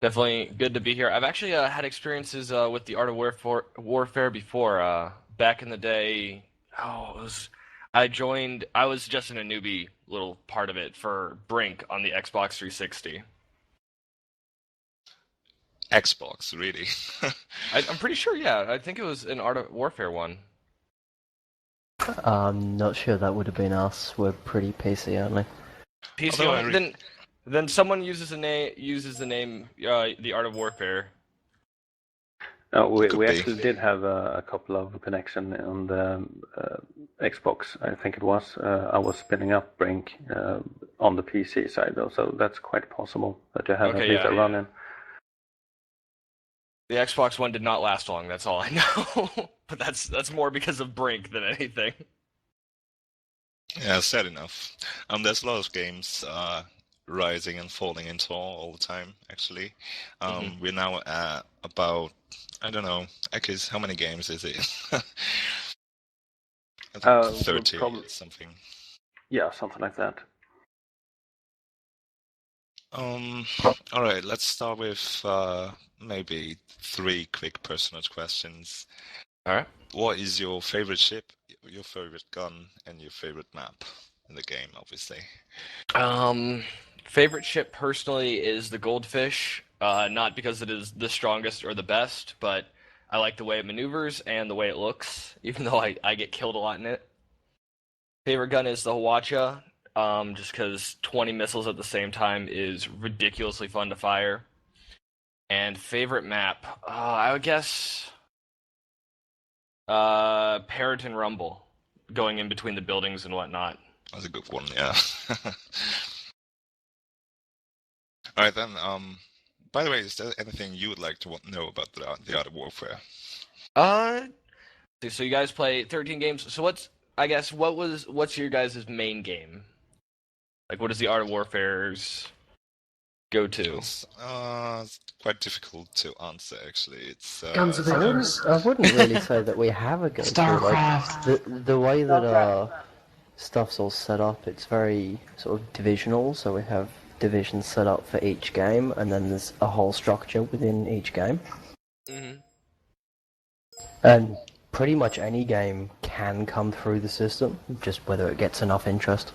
Definitely good to be here. I've actually had experiences with the Art of Warfare before. Back in the day, I joined. I was just in a newbie little part of it for Brink on the Xbox 360. Xbox, really? I'm pretty sure. Yeah, I think it was an Art of Warfare one. I'm not sure that would have been us. We're pretty PC only. PC Although I only. re Then someone uses the name the Art of Warfare. it We could be. actually did have a couple of connection on the Xbox, I think it was. I was spinning up Brink on the PC side though, so that's quite possible that you have at Okay, least yeah. a run-in. The Xbox One did not last long. That's all I know. But that's more because of Brink than anything. Yeah, sad enough. There's a lot of games rising and falling into all the time, actually. Hmm. We're now at about, I don't know, Akis, how many games is it? I think We're 30 probably something. yeah, something like that. Um, all right, let's start with maybe three quick personal questions. All right. What is your favorite ship, your favorite gun, and your favorite map in the game, obviously? Um, Favorite ship personally is the Goldfish. Not because it is the strongest or the best, but I like the way it maneuvers and the way it looks, even though I get killed a lot in it. Favorite gun is the Hwacha, just because 20 missiles at the same time is ridiculously fun to fire. And favorite map, I would guess Parrot and Rumble, going in between the buildings and whatnot. That's a good one, yeah. All right then. By the way, is there anything you would like to know about the Art of Warfare? Uh, so you guys play 13 games. So what's your guys' main game? Like, what is the Art of Warfare's go to? It's quite difficult to answer, actually. It's Guns of I Icarus. wouldn't really say that we have a go-to. Like StarCraft. the way that stuff's all set up, it's very sort of divisional. So we have divisions set up for each game, and then there's a whole structure within each game. Hmm. And pretty much any game can come through the system, just whether it gets enough interest.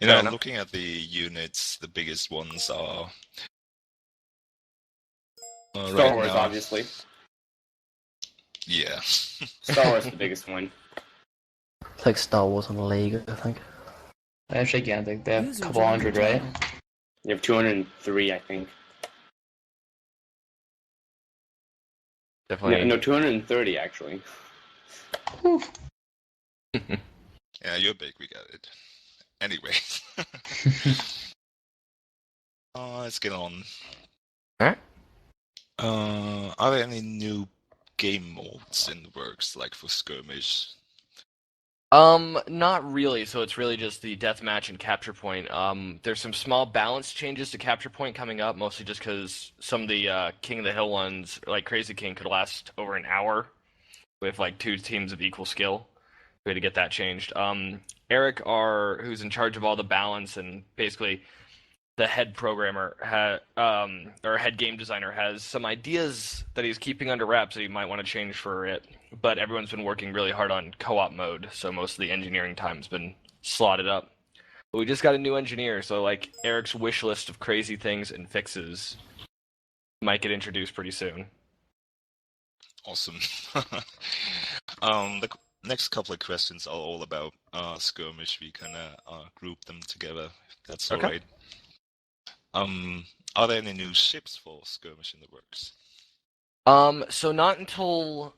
Fair enough. looking at the units, the biggest ones are Star right Wars, now. obviously. Yeah. Star Wars is the biggest one. It's like Star Wars on the League, I think. Actually, yeah, they have a User couple joined your hundred, right? channel. You have 203, I think. No, Definitely. no 230, actually. Yeah, you're big, we got it. Anyway. Let's get on. Alright. Are there any new game modes in the works, like for skirmish? Not really. So it's really just the deathmatch and capture point. There's some small balance changes to capture point coming up, mostly just because some of the King of the Hill ones, like Crazy King, could last over an hour with like two teams of equal skill. We had to get that changed. Eric, who's in charge of all the balance and basically the head programmer or head game designer has some ideas that he's keeping under wraps that he might want to change for it. But everyone's been working really hard on co-op mode, so most of the engineering time's been slotted up. But we just got a new engineer, so like Eric's wish list of crazy things and fixes might get introduced pretty soon. Awesome. The next couple of questions are all about skirmish. We kind of group them together. If that's all Okay. right. Are there any new ships for skirmish in the works? So not until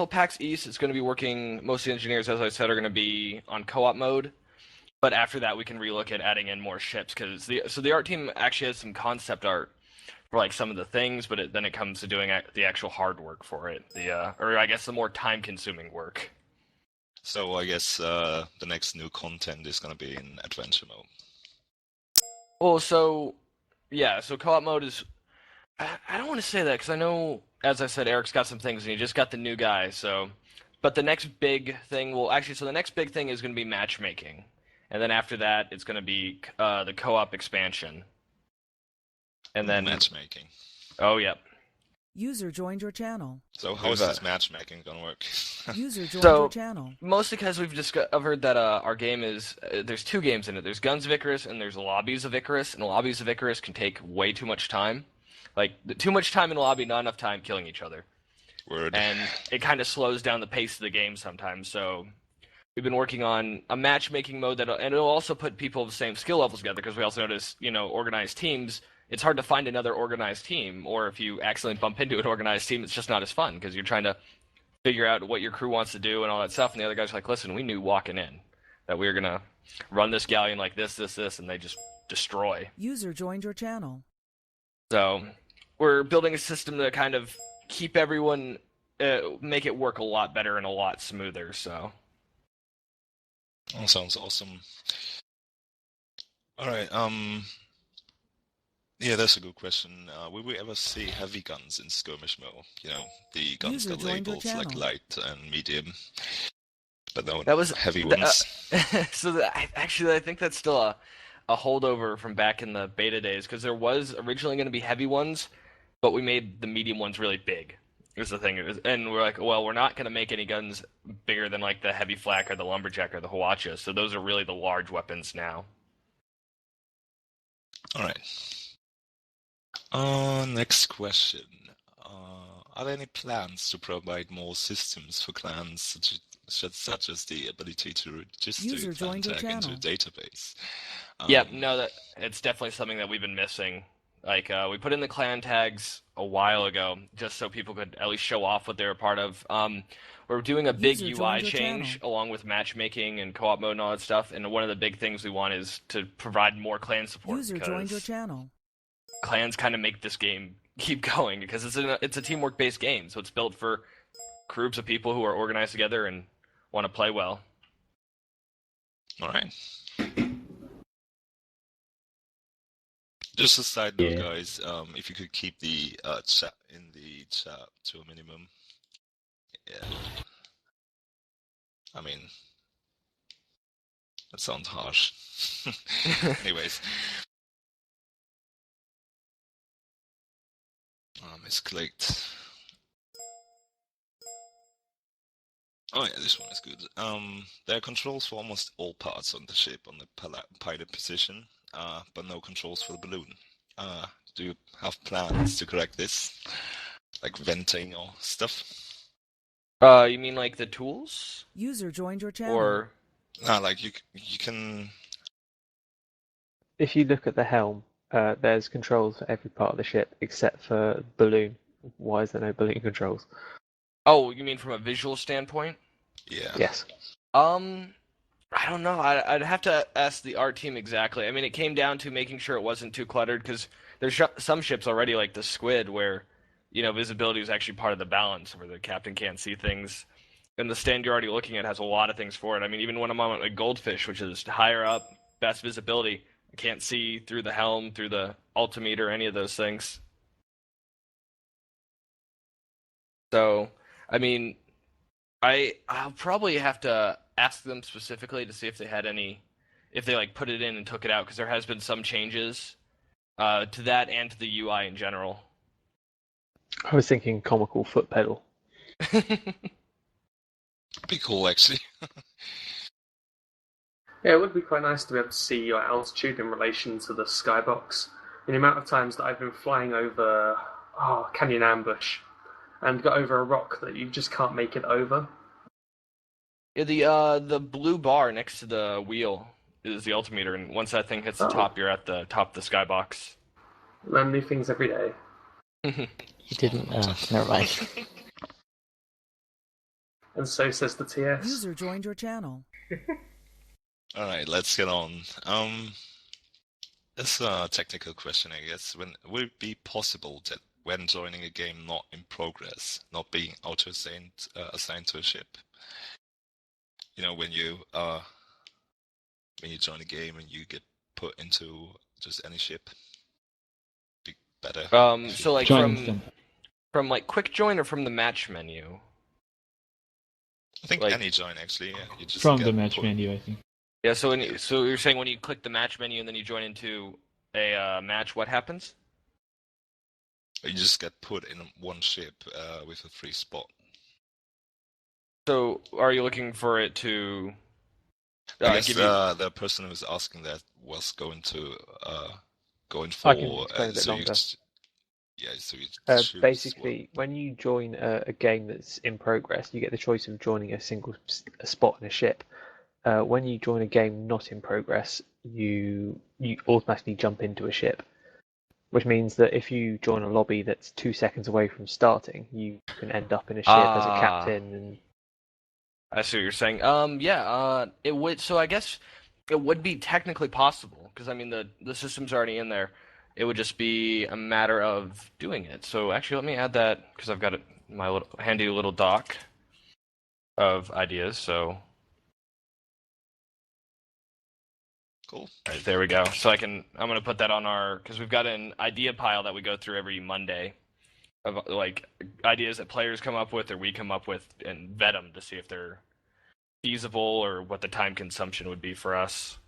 PAX East, it's going to be working. Most of the engineers, as I said, are going to be on co-op mode. But after that, we can relook at adding in more ships because the art team actually has some concept art for like some of the things, but then it comes to doing the actual hard work for it. Or I guess the more time-consuming work. So I guess the next new content is going to be in adventure mode. Well, so yeah, so co-op mode is. I don't want to say that because I know, as I said, Eric's got some things and he just got the new guy. So, but the next big thing so the next big thing is going to be matchmaking, and then after that, it's going to be the co-op expansion. And then matchmaking. Oh, yep. User joined your channel. So how is this matchmaking gonna work? User joined So- your channel. Mostly because we've discovered that our game is there's two games in it. There's Guns of Icarus and there's Lobbies of Icarus, and Lobbies of Icarus can take way too much time. Like too much time in a lobby, not enough time killing each other, Word. and it kind of slows down the pace of the game sometimes. So we've been working on a matchmaking mode and it'll also put people of the same skill levels together, because we also notice, organized teams. It's hard to find another organized team, or if you accidentally bump into an organized team, it's just not as fun because you're trying to figure out what your crew wants to do and all that stuff, and the other guy's like, listen, we knew walking in that we were going to run this galleon like this, and they just destroy. User joined your channel. So we're building a system to kind of keep everyone, make it work a lot better and a lot smoother, so. That sounds awesome. Alright, yeah, that's a good question. Will we ever see heavy guns in skirmish mode? The guns User got joined your labels like channel. light and medium, but no That was heavy ones. I think that's still a holdover from back in the beta days, because there was originally going to be heavy ones, but we made the medium ones really big. Is the thing, and we're like, well, we're not going to make any guns bigger than like the heavy flak or the lumberjack or the Hawacha, so those are really the large weapons now. Alright. Next question. Are there any plans to provide more systems for clans, such as the ability to register User clan joined your tag into a channel. database? That it's definitely something that we've been missing. Like, we put in the clan tags a while ago, just so people could at least show off what they were part of. We're doing a big User UI joined your change, channel. along with matchmaking and co-op mode and all that stuff, and one of the big things we want is to provide more clan support. User joined your channel. Clans kind of make this game keep going, because it's a teamwork-based game, so it's built for groups of people who are organized together and want to play well. Alright. Just a side note, Yeah. guys, if you could keep the chat in the chat to a minimum. Yeah. I mean, that sounds harsh. Anyways. Misclicked. Oh yeah, this one is good. There are controls for almost all parts on the ship on the pilot position, but no controls for the balloon. Do you have plans to correct this? Like venting or stuff? You mean like the tools? User joined your channel. Or... Like you can... If you look at the helm, there's controls for every part of the ship except for balloon. Why is there no balloon controls? Oh, you mean from a visual standpoint? Yeah. Yes. I don't know. I'd have to ask the art team exactly. I mean, it came down to making sure it wasn't too cluttered, because there's some ships already, like the Squid, where, visibility is actually part of the balance, where the captain can't see things. And the stand you're already looking at has a lot of things for it. I mean, even when I'm on a Goldfish, which is higher up, best visibility, I can't see through the helm, through the altimeter, any of those things. So, I mean, I'll probably have to ask them specifically to see if they had any, if they like put it in and took it out, because there has been some changes to that and to the UI in general. I was thinking comical foot pedal. Be cool, actually. Yeah, it would be quite nice to be able to see your altitude in relation to the skybox. In the amount of times that I've been flying over Canyon Ambush and got over a rock that you just can't make it over. Yeah, the blue bar next to the wheel is the altimeter, and once that thing hits the top, you're at the top of the skybox. Learn new things every day. You didn't. Never mind. And so says the TS. User joined your channel. Alright, let's get on. It's a technical question, I guess. Will it be possible that when joining a game not in progress, not being auto-assigned to a ship, when you join a game and you get put into just any ship, be better. So like from like quick join or from the match menu? I think like, any join actually. Yeah, you just from the match menu, I think. Yeah, so so you're saying when you click the match menu and then you join into a match, what happens? You just get put in one ship with a free spot. So, are you looking for it to I guess give you? the person who was asking that was going for. I can explain a bit so longer. Yeah, so you choose Basically, when you join a game that's in progress, you get the choice of joining a spot in a ship. When you join a game not in progress, you automatically jump into a ship, which means that if you join a lobby that's 2 seconds away from starting, you can end up in a ship as a captain. And I see what you're saying. Yeah. It would. So I guess it would be technically possible because I mean the system's already in there. It would just be a matter of doing it. So actually, let me add that because I've got it in my little handy little doc of ideas. So cool. right, there we go. So I'm gonna put that on because we've got an idea pile that we go through every Monday of like ideas that players come up with or we come up with and vet them to see if they're feasible or what the time consumption would be for us.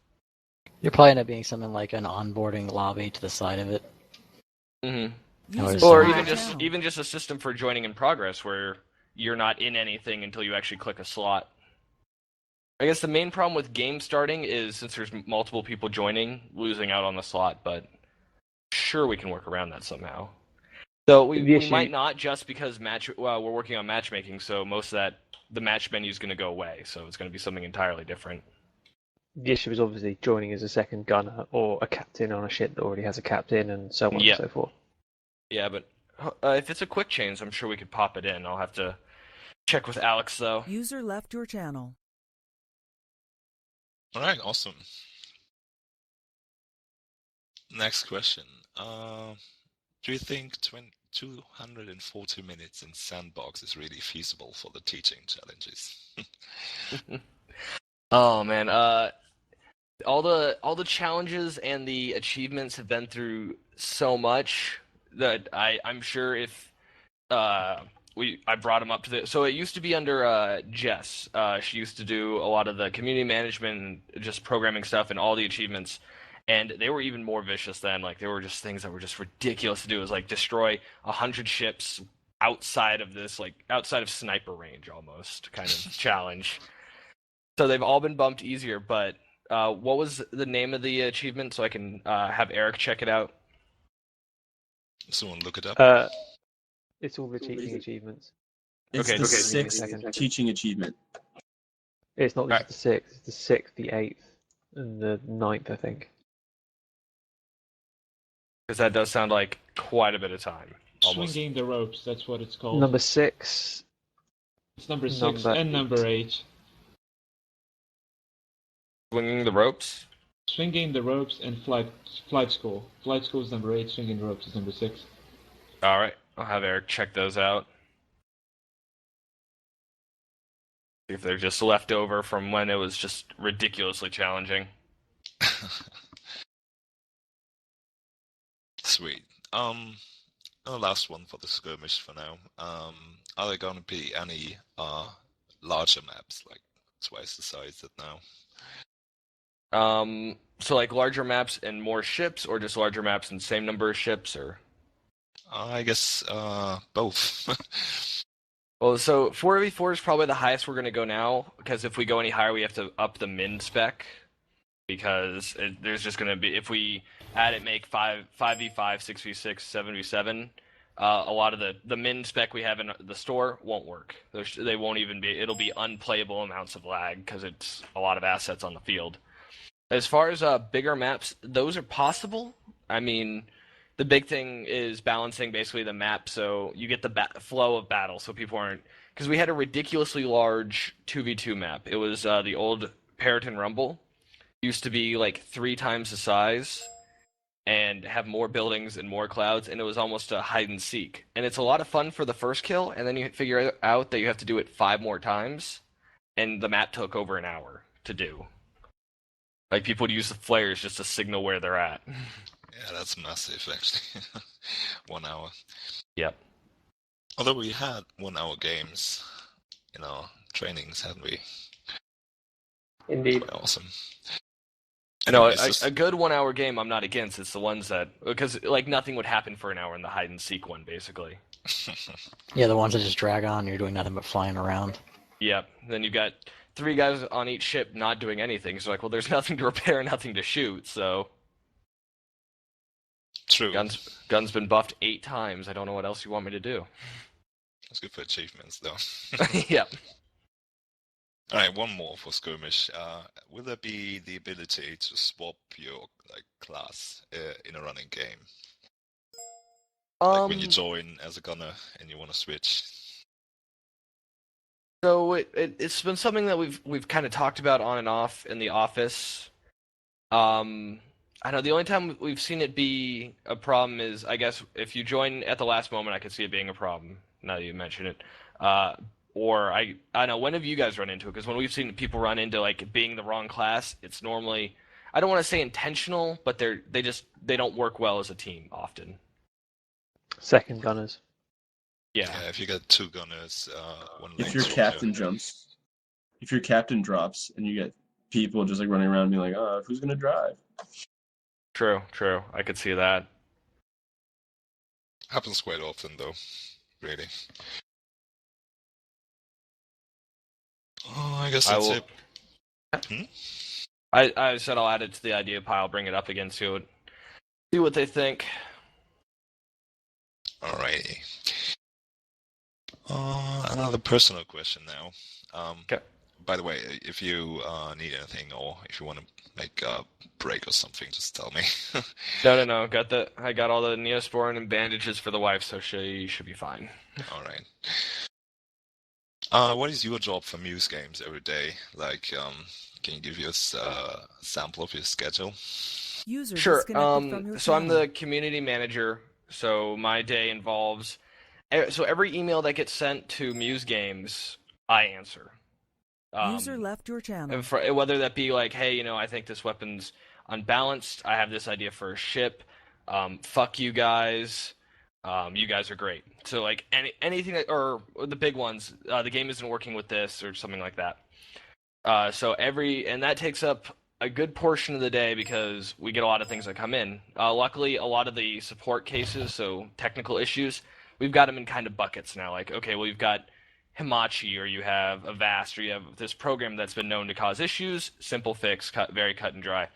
You're probably end up being something like an onboarding lobby to the side of it. Mm-hmm. User Or joined your even channel. just a system for joining in progress where you're not in anything until you actually click a slot. I guess the main problem with game starting is since there's multiple people joining, losing out on the slot, but sure we can work around that somehow. So we might not just because we're working on matchmaking, so most of the match menu is going to go away, so it's going to be something entirely different. the issue is obviously joining as a second gunner or a captain on a ship that already has a captain, and so on and so forth. Yeah, but if it's a quick change, I'm sure we could pop it in. I'll have to check with Alex, though. User left your channel. All right, awesome. Next question. Do you think 240 minutes in sandbox is really feasible for the teaching challenges? Oh man, all the challenges and the achievements have been through so much that I'm sure if I brought him up to so it used to be under Jess. She used to do a lot of the community management and just programming stuff and all the achievements. And they were even more vicious then. Like, there were just things that were just ridiculous to do. It was like destroy 100 ships outside of sniper range almost kind of challenge. So they've all been bumped easier, but what was the name of the achievement so I can have Eric check it out? Someone look it up. It's all the teaching achievements. It's Okay. the Okay. sixth teaching achievement. It's not just Right. the 6th, it's the 6th, the 8th, and the 9th, I think. Because that does sound like quite a bit of time. Almost. Swinging the ropes, that's what it's called. Number 6. It's number 6 and number 8. Swinging the ropes? Swinging the ropes and flight school. Flight school is number 8, swinging the ropes is number 6. All right. I'll have Eric check those out. See if they're just left over from when it was just ridiculously challenging. Sweet. The last one for the skirmish for now. Are there going to be any larger maps, like twice the size that now? So like larger maps and more ships, or just larger maps and same number of ships, or? I guess both. Well, so 4v4 is probably the highest we're going to go now, because if we go any higher, we have to up the min spec, because there's just going to be, if we make 5v5, 6v6, 7v7, a lot of the min spec we have in the store won't work. They won't even be, it'll be unplayable amounts of lag, because it's a lot of assets on the field. As far as bigger maps, those are possible. I mean, the big thing is balancing basically the map so you get the flow of battle so people aren't... Because we had a ridiculously large 2v2 map. It was the old Peryton Rumble. Used to be like 3 times the size and have more buildings and more clouds, and it was almost a hide and seek. And it's a lot of fun for the first kill, and then you figure out that you have to do it 5 more times, and the map took over an hour to do. Like, people would use the flares just to signal where they're at. Yeah, that's massive, actually. 1 hour. Yep. Although we had 1 hour games in our trainings, haven't we? Indeed. Quite awesome. I know It's just a good 1 hour game I'm not against. It's the ones that because like nothing would happen for an hour in the hide and seek one basically. Yeah, the ones that just drag on, you're doing nothing but flying around. Yep. Then you've got 3 guys on each ship not doing anything. So like, well, there's nothing to repair, nothing to shoot. So true. Gun's been buffed 8 times. I don't know what else you want me to do. That's good for achievements, though. Yep. All right, one more for skirmish. Will there be the ability to swap your class in a running game? Like when you join as a gunner and you want to switch. So it's been something that we've kind of talked about on and off in the office. I know the only time we've seen it be a problem is, I guess, if you join at the last moment, I could see it being a problem, now that you mention it. Or I know, when have you guys run into it? Because when we've seen people run into, like, being the wrong class, it's normally, I don't want to say intentional, but they don't work well as a team often. Second gunners. Yeah. If you get 2 gunners, one If lane your soldier. captain drops and you get people just like running around being like, oh, who's gonna drive? True. I could see that. Happens quite often, though. Really. Oh, I guess that's it. I said I'll add it to the idea pile, bring it up again, see what they think. Alrighty. Another personal question now. Okay. By the way, if you need anything or if you want to make a break or something, just tell me. No. I got all the Neosporin and bandages for the wife, so she should be fine. All right. What is your job for Muse Games every day? Like, can you give us a sample of your schedule? Sure. So I'm the community manager. So my day involves. So every email that gets sent to Muse Games, I answer. User left your channel. Whether that be like, hey, I think this weapon's unbalanced. I have this idea for a ship. Fuck you guys. You guys are great. So like anything or the big ones, the game isn't working with this or something like that. And that takes up a good portion of the day because we get a lot of things that come in. Luckily, a lot of the support cases, so technical issues, we've got them in kind of buckets now. Like, okay, well, you've got Hamachi, or you have Avast, or you have this program that's been known to cause issues. Simple fix, very cut and dry.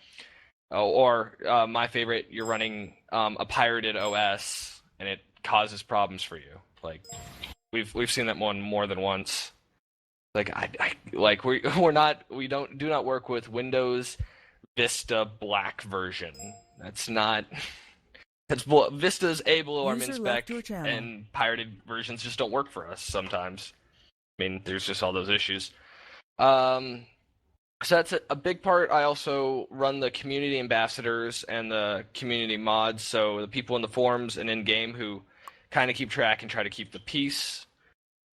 Or my favorite, you're running a pirated OS, and it causes problems for you. Like we've seen that one more than once. Like we do not work with Windows Vista Black version. Vista's below our min spec, and pirated versions just don't work for us sometimes. I mean, there's just all those issues. So that's a big part. I also run the community ambassadors and the community mods, so the people in the forums and in-game who kind of keep track and try to keep the peace.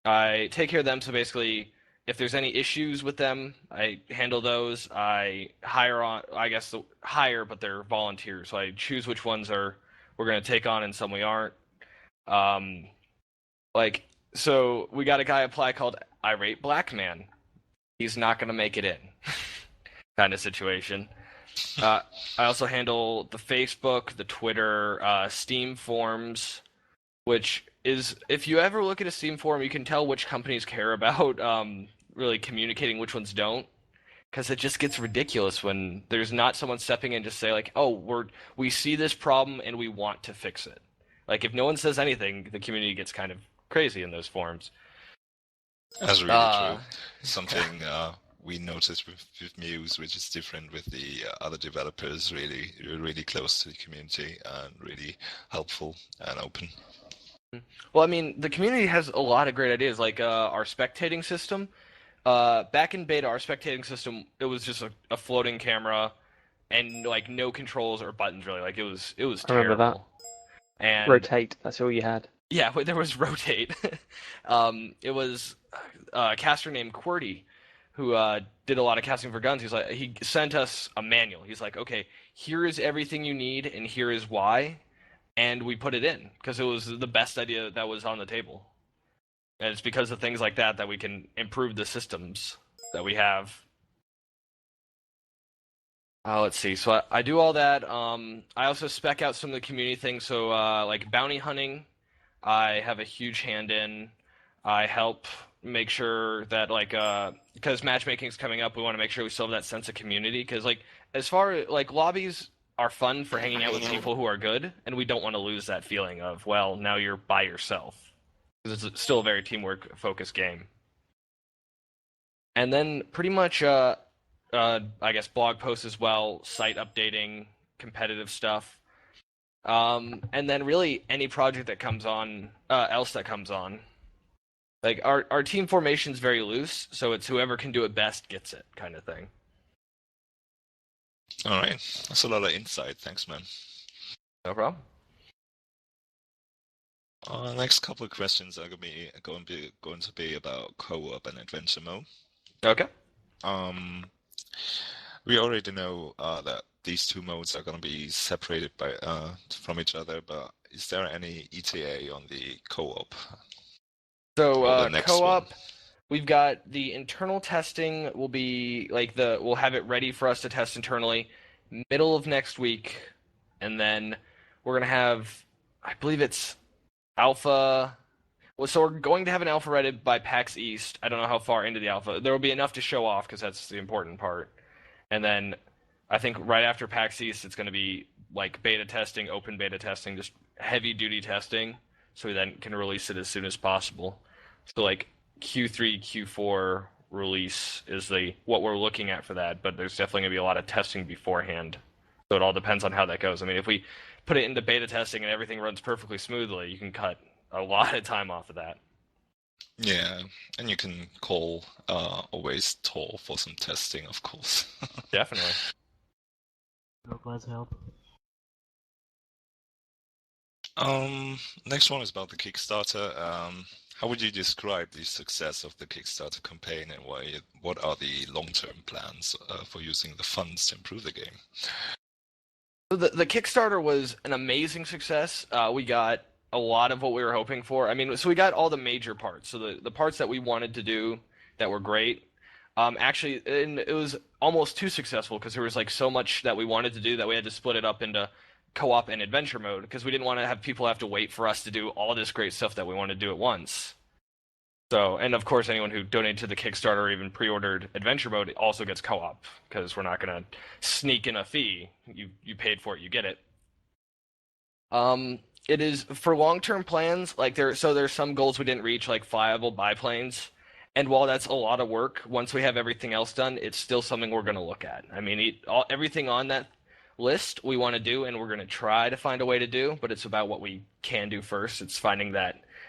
I take care of them, so basically, if there's any issues with them, I handle those. I hire, but they're volunteers, so I choose which ones we're going to take on and some we aren't. So we got a guy apply called Irate Black Man. He's not going to make it in. Kind of situation. I also handle the Facebook, the Twitter, Steam forums, which is, if you ever look at a Steam forum, you can tell which companies care about really communicating, which ones don't. Because it just gets ridiculous when there's not someone stepping in to say, like, oh, we see this problem and we want to fix it. Like, if no one says anything, the community gets kind of crazy in those forums. That's really true. Something we noticed with Muse, which is different with the other developers, really close to the community and really helpful and open. Well, I mean, the community has a lot of great ideas, like our spectating system. Back in beta, our spectating system, it was just a floating camera and like no controls or buttons really. Like it was terrible. I remember that. And rotate, that's all you had. Yeah, there was rotate. It was a caster named QWERTY who did a lot of casting for guns. He sent us a manual. He's like, okay, here is everything you need and here is why, and we put it in because it was the best idea that was on the table. And it's because of things like that we can improve the systems that we have. Let's see. So I do all that. I also spec out some of the community things. So like bounty hunting, I have a huge hand in. I help make sure that like because matchmaking's coming up, we want to make sure we still have that sense of community. Because like as far like lobbies are fun for hanging out with people who are good, and we don't want to lose that feeling of well now you're by yourself because it's still a very teamwork focused game. And then pretty much I guess blog posts as well, site updating, competitive stuff, and then really any project that comes on, else that comes on. Like our team formation's very loose, so it's whoever can do it best gets it, kind of thing. All right, that's a lot of insight. Thanks, man. No problem. Next couple of questions are going to be about co-op and adventure mode. Okay. We already know that these two modes are going to be separated by from each other, but is there any ETA on the co-op? So co-op, we've got the internal testing will be like we'll have it ready for us to test internally middle of next week, and then we're gonna have, I believe it's alpha. Well, so we're going to have an alpha ready by PAX East. I don't know how far into the alpha. There will be enough to show off because that's the important part. And then I think right after PAX East, it's going to be like beta testing, open beta testing, just heavy duty testing, so we then can release it as soon as possible. So like Q3, Q4 release is what we're looking at for that, but there's definitely going to be a lot of testing beforehand. So it all depends on how that goes. I mean, if we put it into beta testing and everything runs perfectly smoothly, you can cut a lot of time off of that. Yeah, and you can call always TAW for some testing, of course. Definitely. Glad to help. Next one is about the Kickstarter. How would you describe the success of the Kickstarter campaign, and what are the long-term plans for using the funds to improve the game? So the Kickstarter was an amazing success. We got a lot of what we were hoping for. I mean, so we got all the major parts. So the parts that we wanted to do that were great. Actually, and it was almost too successful because there was like so much that we wanted to do that we had to split it up into co-op and adventure mode because we didn't want to have people have to wait for us to do all this great stuff that we want to do at once. So, and of course, anyone who donated to the Kickstarter or even pre-ordered adventure mode also gets co-op because we're not going to sneak in a fee. You paid for it, you get it. It is for long-term plans. Like there's some goals we didn't reach, like viable biplanes. And while that's a lot of work, once we have everything else done, it's still something we're going to look at. I mean, everything on that list we want to do, and we're going to try to find a way to do, but it's about what we can do first. It's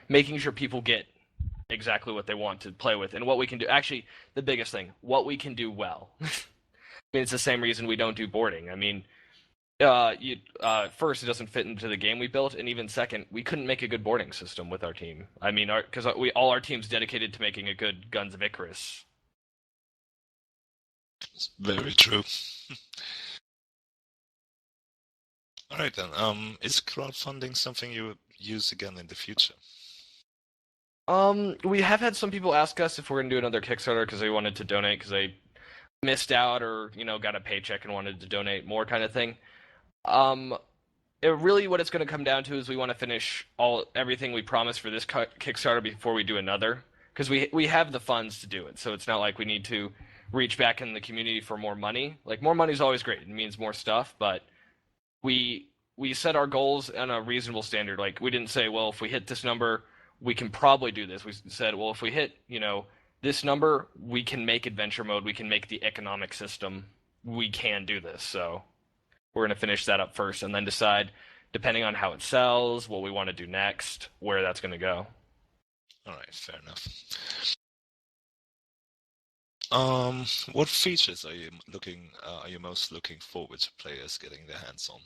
making sure people get exactly what they want to play with and what we can do. Actually, the biggest thing, what we can do well. I mean, it's the same reason we don't do boarding. I mean, first, it doesn't fit into the game we built, and even second, we couldn't make a good boarding system with our team. I mean, because all our team's dedicated to making a good Guns of Icarus. It's very true. All right then. Is crowdfunding something you would use again in the future? We have had some people ask us if we're gonna do another Kickstarter because they wanted to donate because they missed out or got a paycheck and wanted to donate more, kind of thing. What it's going to come down to is we want to finish everything we promised for this Kickstarter before we do another, because we have the funds to do it. So it's not like we need to reach back in the community for more money. Like more money is always great; it means more stuff. But we set our goals on a reasonable standard. Like we didn't say, well, if we hit this number, we can probably do this. We said, well, if we hit this number, we can make adventure mode. We can make the economic system. We can do this. So we're going to finish that up first and then decide, depending on how it sells, what we want to do next, where that's going to go. All right, fair enough. What features are you most looking forward to players getting their hands on?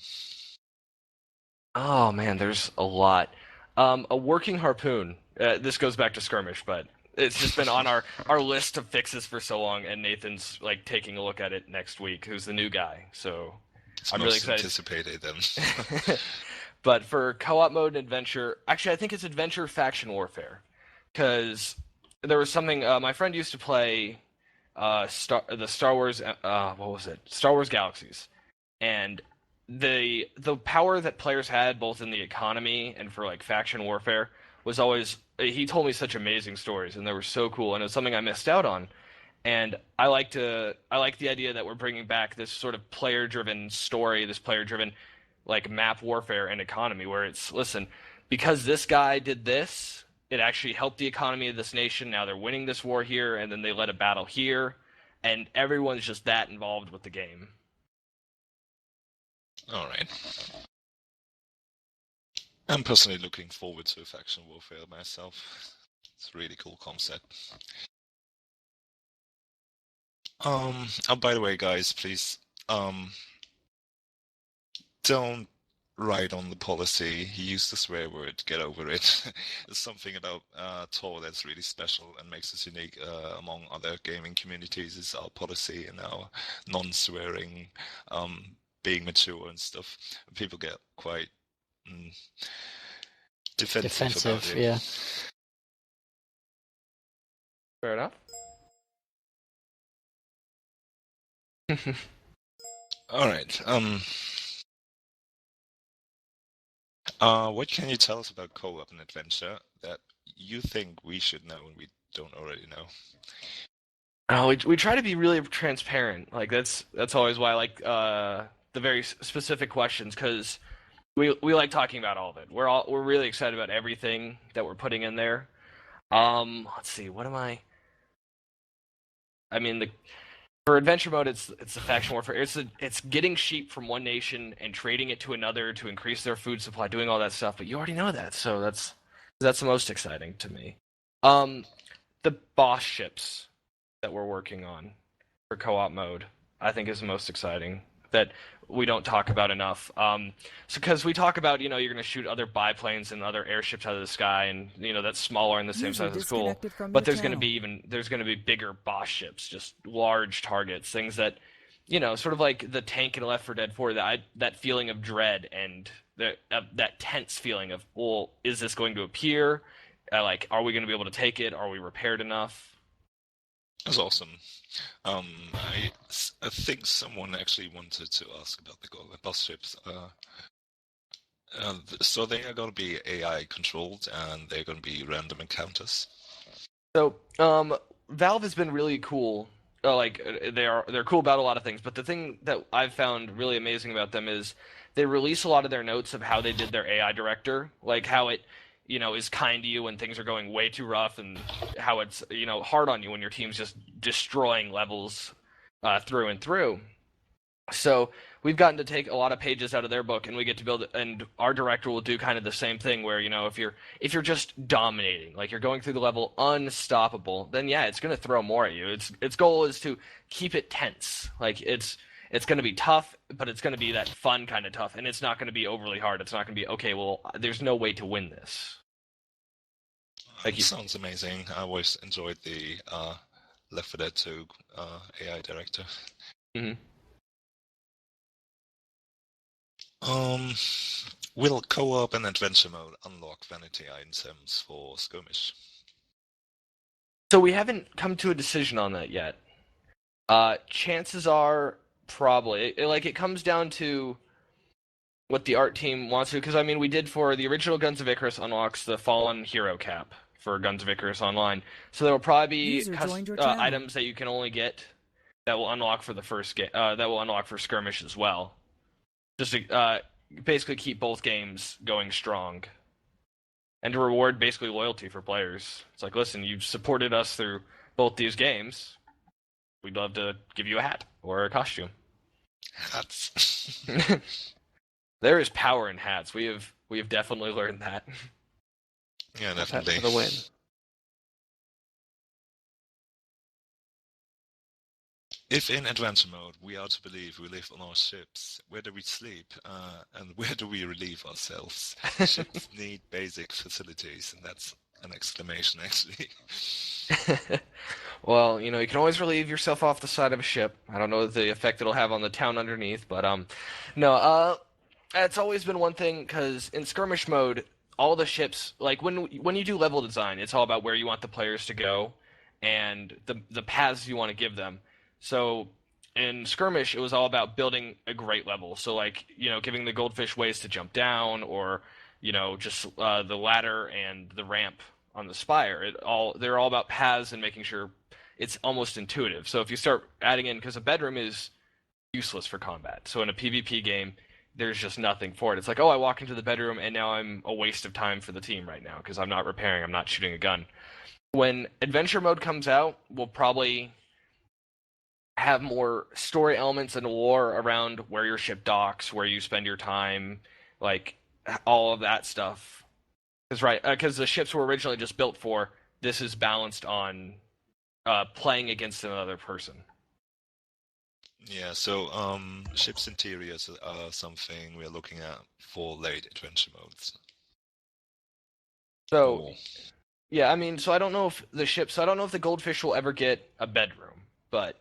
Oh man, there's a lot. A working harpoon. This goes back to skirmish, but it's just been on our list of fixes for so long, and Nathan's like taking a look at it next week, who's the new guy. So I'm really excited. Anticipated then. But for co-op mode and adventure, actually I think it's adventure faction warfare, because there was something my friend used to play the Star Wars what was it? Star Wars Galaxies, and the power that players had both in the economy and for like faction warfare was always. He told me such amazing stories, and they were so cool, and it was something I missed out on. And I like the idea that we're bringing back this sort of player-driven story, this player-driven like map warfare and economy, where it's listen, because this guy did this, it actually helped the economy of this nation. Now they're winning this war here, and then they led a battle here, and everyone's just that involved with the game. All right. I'm personally looking forward to faction warfare myself. It's a really cool concept. Oh, by the way, guys, please, don't write on the policy. He used the swear word. Get over it. There's something about TAW that's really special and makes us unique among other gaming communities. Is our policy and our non-swearing, being mature and stuff. People get quite defensive about it. Yeah. Fair enough. All right. What can you tell us about co-op and adventure that you think we should know and we don't already know? We try to be really transparent. Like that's always why I like the very specific questions, because we like talking about all of it. We're really excited about everything that we're putting in there. Let's see. What am I? I mean, for adventure mode, it's the faction warfare. It's getting sheep from one nation and trading it to another to increase their food supply, doing all that stuff. But you already know that, so that's the most exciting to me. The boss ships that we're working on for co-op mode, I think, is the most exciting. That we don't talk about enough. So because we talk about, you're going to shoot other biplanes and other airships out of the sky, and that's smaller and the same size as cool. But there's going to be bigger boss ships, just large targets, things that, sort of like the tank in Left 4 Dead 4, that feeling of dread and that tense feeling of, well, is this going to appear? Are we going to be able to take it? Are we repaired enough? That's awesome. I think someone actually wanted to ask about the bus ships. So they are going to be AI controlled, and they're going to be random encounters. So Valve has been really cool. They're cool about a lot of things, but the thing that I've found really amazing about them is they release a lot of their notes of how they did their AI director, like how it is kind to you when things are going way too rough, and how it's, hard on you when your team's just destroying levels through and through. So we've gotten to take a lot of pages out of their book, and we get to build, and our director will do kind of the same thing where, if you're just dominating, like you're going through the level unstoppable, then yeah, it's going to throw more at you. Its goal is to keep it tense. Like it's going to be tough, but it's going to be that fun kind of tough, and it's not going to be overly hard. It's not going to be, okay, well, there's no way to win this. Sounds amazing. I always enjoyed the Left 4 Dead 2 AI director. Mm-hmm. Will co-op and adventure mode unlock vanity items for skirmish? So we haven't come to a decision on that yet. Chances are probably. It comes down to what the art team wants to, because we did for the original Guns of Icarus unlocks the Fallen Hero cap for Guns of Icarus Online. So there will probably be items that you can only get that will unlock for the first game, that will unlock for skirmish as well. Just to basically keep both games going strong, and to reward basically loyalty for players. It's like, listen, you've supported us through both these games. We'd love to give you a hat or a costume. Hats. There is power in hats. We have definitely learned that. Yeah, definitely. For the win. If in adventure mode we are to believe we live on our ships, where do we sleep, and where do we relieve ourselves? Ships need basic facilities, and that's an exclamation, actually. Well, you can always relieve yourself off the side of a ship. I don't know the effect it'll have on the town underneath, but no. It's always been one thing, because in skirmish mode, all the ships, like when you do level design, it's all about where you want the players to go. and the paths you want to give them. So in Skirmish, it was all about building a great level. So like, giving the goldfish ways to jump down, or just the ladder and the ramp on the spire. They're all about paths and making sure it's almost intuitive. So if you start adding in, because a bedroom is useless for combat. So in a PvP game, there's just nothing for it. It's like, oh, I walk into the bedroom and now I'm a waste of time for the team right now because I'm not repairing, I'm not shooting a gun. When adventure mode comes out, we'll probably have more story elements and lore around where your ship docks, where you spend your time, like all of that stuff. Because the ships were originally just built for, this is balanced on playing against another person. Yeah, so ships interiors are something we're looking at for late adventure modes. So, yeah, I mean, so I don't know if the goldfish will ever get a bedroom, but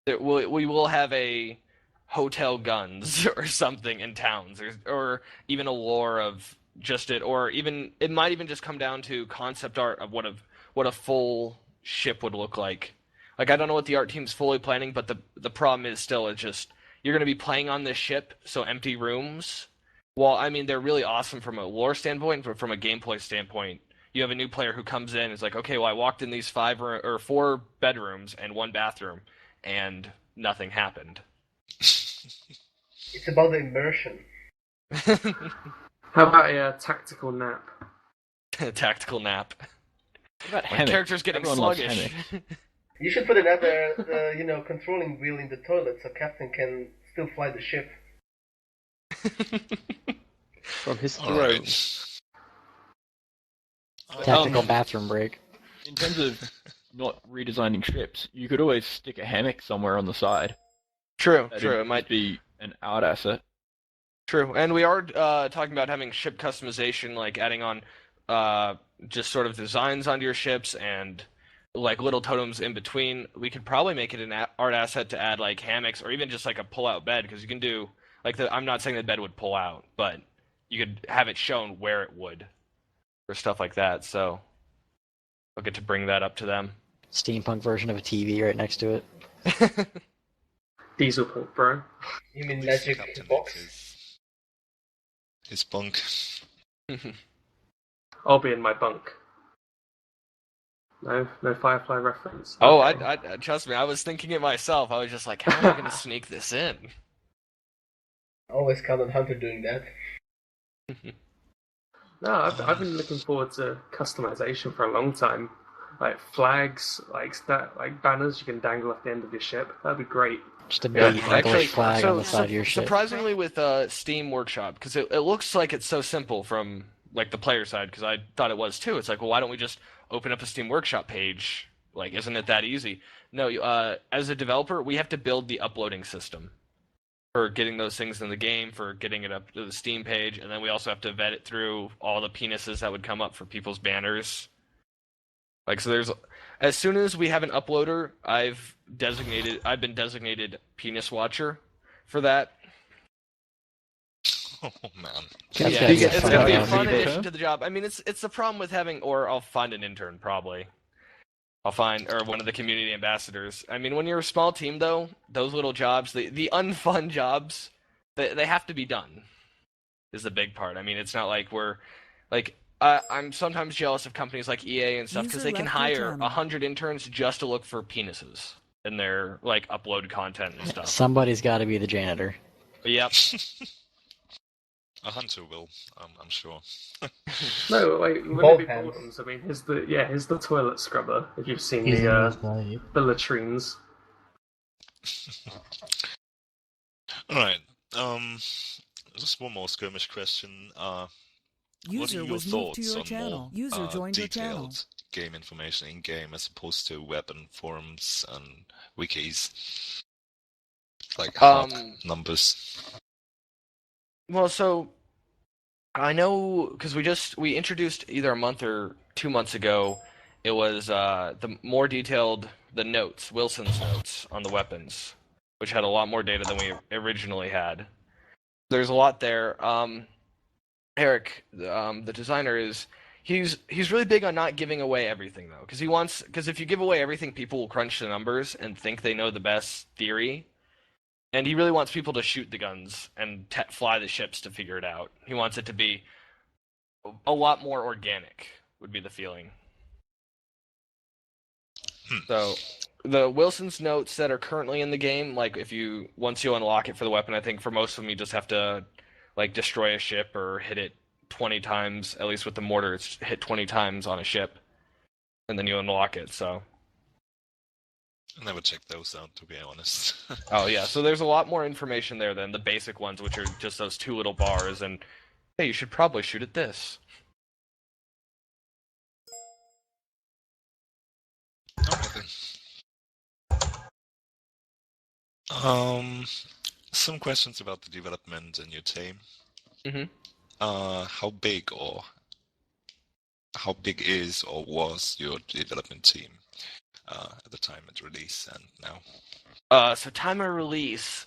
we will have a hotel guns or something in towns, or even a lore of just it, or even it might even just come down to concept art of what a full ship would look like. Like, I don't know what the art team's fully planning, but the problem is still, it's just, you're going to be playing on this ship, so empty rooms. Well, I mean, they're really awesome from a lore standpoint, but from a gameplay standpoint, you have a new player who comes in and is like, okay, well, I walked in these 4 bedrooms and 1 bathroom, and nothing happened. It's about the immersion. How about a tactical nap? Tactical nap. What about My character's getting sluggish. You should put another, controlling wheel in the toilet so Captain can still fly the ship. From his throne. Tactical bathroom break. In terms of not redesigning ships, you could always stick a hammock somewhere on the side. True. It might be an art asset. True, and we are talking about having ship customization, like adding on just sort of designs onto your ships and like little totems in between. We could probably make it an art asset to add like hammocks or even just like a pull-out bed, because you can do like I'm not saying the bed would pull out, but you could have it shown where it would, or stuff like that. So I'll get to bring that up to them. Steampunk version of a TV right next to it. Diesel punk, bro. You mean magic box? His bunk. I'll be in my bunk. No Firefly reference. Oh, okay. I trust me, I was thinking it myself. I was just like, how am I going to sneak this in? Always count on Hunter doing that. No, I've been looking forward to customization for a long time. Like flags, like banners you can dangle off the end of your ship. That'd be great. Just a big English flag on the side of your ship. Surprisingly, with Steam Workshop, because it looks like it's so simple from like the player side, because I thought it was too. It's like, well, why don't we just open up a Steam Workshop page? Like, isn't it that easy? No, as a developer, we have to build the uploading system for getting those things in the game, for getting it up to the Steam page, and then we also have to vet it through all the penises that would come up for people's banners. Like, so as soon as we have an uploader, I've been designated penis watcher for that. Oh man. Yeah, it's gonna be a fun addition to the job. I mean, it's the problem with having, or I'll find an intern probably. Or one of the community ambassadors. I mean, when you're a small team, though, those little jobs, the unfun jobs, they have to be done. Is the big part. I mean, it's not like we're like. I'm sometimes jealous of companies like EA and stuff, because they can hire 100 interns just to look for penises in their like upload content and stuff. Somebody's got to be the janitor. Yep. A hunter will, I'm sure. No, like wouldn't it be bottoms? I mean, here's the toilet scrubber. If you've seen the latrines. All right. Just one more skirmish question. What are your thoughts on more detailed game information in game as opposed to web and forums and wikis? Like hard numbers. Well, so I know because we introduced either a month or 2 months ago. It was the more detailed notes, Wilson's notes on the weapons, which had a lot more data than we originally had. There's a lot there. Eric, the designer, he's really big on not giving away everything though, because if you give away everything, people will crunch the numbers and think they know the best theory, and he really wants people to shoot the guns and fly the ships to figure it out. He wants it to be a lot more organic, would be the feeling. So the Wilson's notes that are currently in the game, like once you unlock it for the weapon, I think for most of them you just have to like destroy a ship or hit it 20 times. At least with the mortar, it's hit 20 times on a ship, and then you unlock it. So I never checked those out, to be honest. oh yeah, so there's a lot more information there than the basic ones, which are just those two little bars. And hey, you should probably shoot at this. Some questions about the development and your team. Mm-hmm. How big is or was your development team at the time of release and now? So time of release,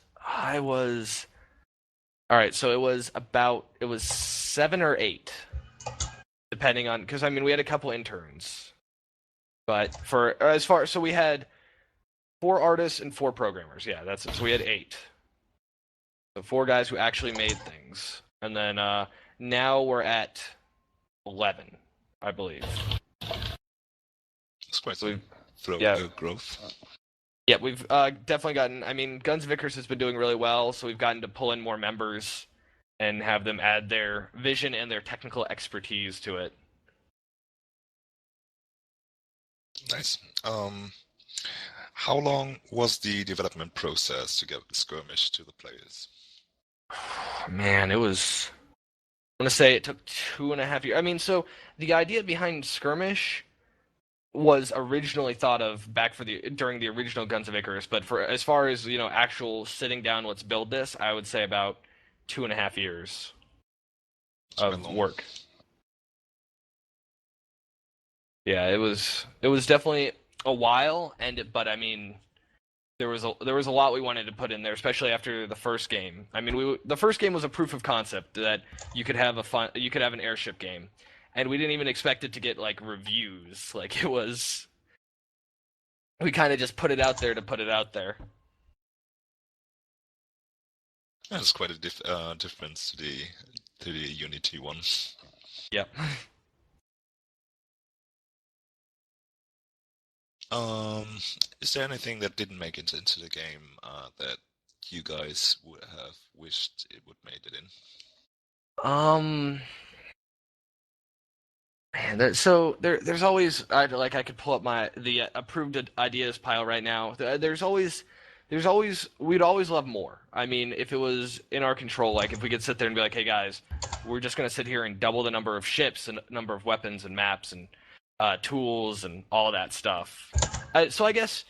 alright, so it was 7 or 8. Depending on, because I mean we had a couple interns. But so we had 4 artists and 4 programmers. Yeah, that's it. So we had 8. So 4 guys who actually made things. And then now we're at 11, I believe. It's quite growth. Yeah, we've definitely gotten, I mean, Guns of Icarus has been doing really well, so we've gotten to pull in more members and have them add their vision and their technical expertise to it. Nice. How long was the development process to get Skirmish to the players? Man, I want to say it took 2.5 years. I mean, so the idea behind Skirmish was originally thought of back during the original Guns of Icarus, but for as far as, actual sitting down, let's build this, I would say about 2.5 years of work. Yeah, it was definitely a while, but I mean, there was a lot we wanted to put in there, especially after the first game. I mean, the first game was a proof of concept that you could have an airship game, and we didn't even expect it to get like reviews. Like we kind of just put it out there to put it out there. That's quite a difference to the Unity one. Yep. Is there anything that didn't make it into the game that you guys would have wished it would made it in? Man, there's always I could pull up the approved ideas pile right now. We'd always love more. I mean, if it was in our control, like if we could sit there and be like, hey guys, we're just gonna sit here and double the number of ships and number of weapons and maps and tools and all that stuff. So I guess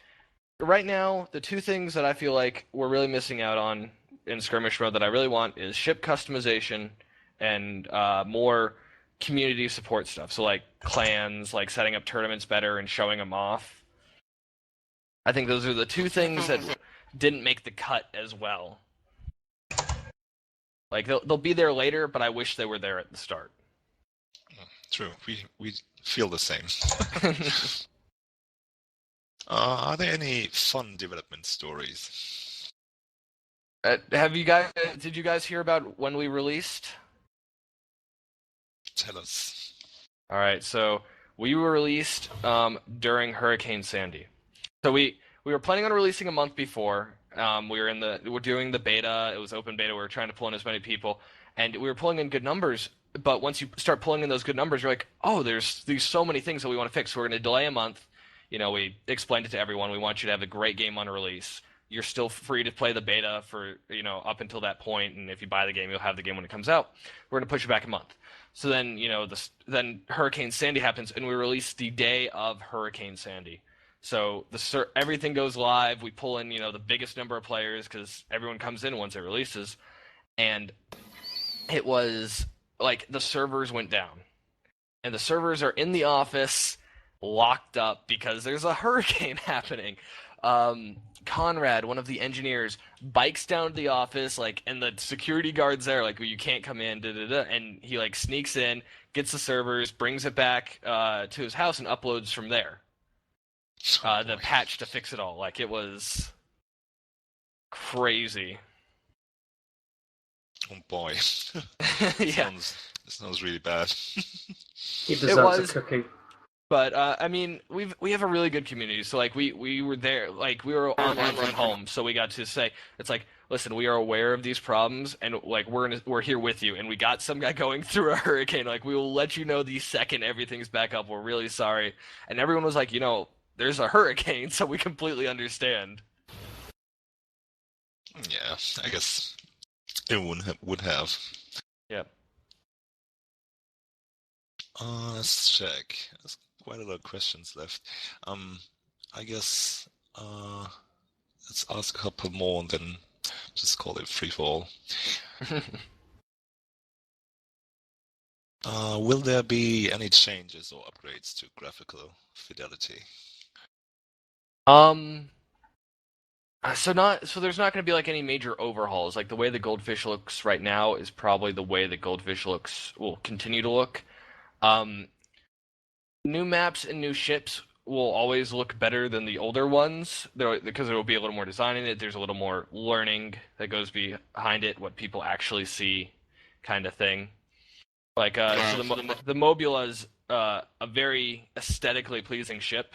right now, the 2 things that I feel like we're really missing out on in Skirmish mode that I really want is ship customization and more community support stuff. So like clans, like setting up tournaments better and showing them off. I think those are the 2 things that didn't make the cut as well. Like they'll be there later, but I wish they were there at the start. True, we feel the same. Are there any fun development stories? Did you guys hear about when we released? Tell us. All right, so we were released during Hurricane Sandy. So we were planning on releasing a month before. We were doing the beta. It was open beta. We were trying to pull in as many people, and we were pulling in good numbers. But once you start pulling in those good numbers, you're like, oh, there's so many things that we want to fix. So we're going to delay a month. We explained it to everyone. We want you to have a great game on release. You're still free to play the beta for, up until that point. And if you buy the game, you'll have the game when it comes out. We're going to push it back a month. So then, then Hurricane Sandy happens, and we release the day of Hurricane Sandy. So everything goes live. We pull in, the biggest number of players because everyone comes in once it releases. And it was like the servers went down. And the servers are in the office locked up because there's a hurricane happening. Conrad, one of the engineers, bikes down to the office, and the security guard's there, you can't come in, and he, sneaks in, gets the servers, brings it back to his house, and uploads from there. The patch to fix it all. Like, it was crazy. Oh boy. Yeah. It sounds really bad. He deserves a cookie. But I mean, we have a really good community. So like we were there, like we were online from home, so we got to say it's like, listen, we are aware of these problems, and like we're here with you. And we got some guy going through a hurricane. Like, we will let you know the second everything's back up. We're really sorry. And everyone was like, there's a hurricane, so we completely understand. Yeah, I guess everyone would have. Yep. Let's check. There's quite a lot of questions left. I guess let's ask a couple more and then just call it free for all. Will there be any changes or upgrades to graphical fidelity? So there's not going to be like any major overhauls. Like, the way the Goldfish looks right now is probably the way the Goldfish will continue to look. New maps and new ships will always look better than the older ones, because there will be a little more design in it. There's a little more learning that goes behind it, what people actually see, kind of thing. Like, so the Mobula is a very aesthetically pleasing ship,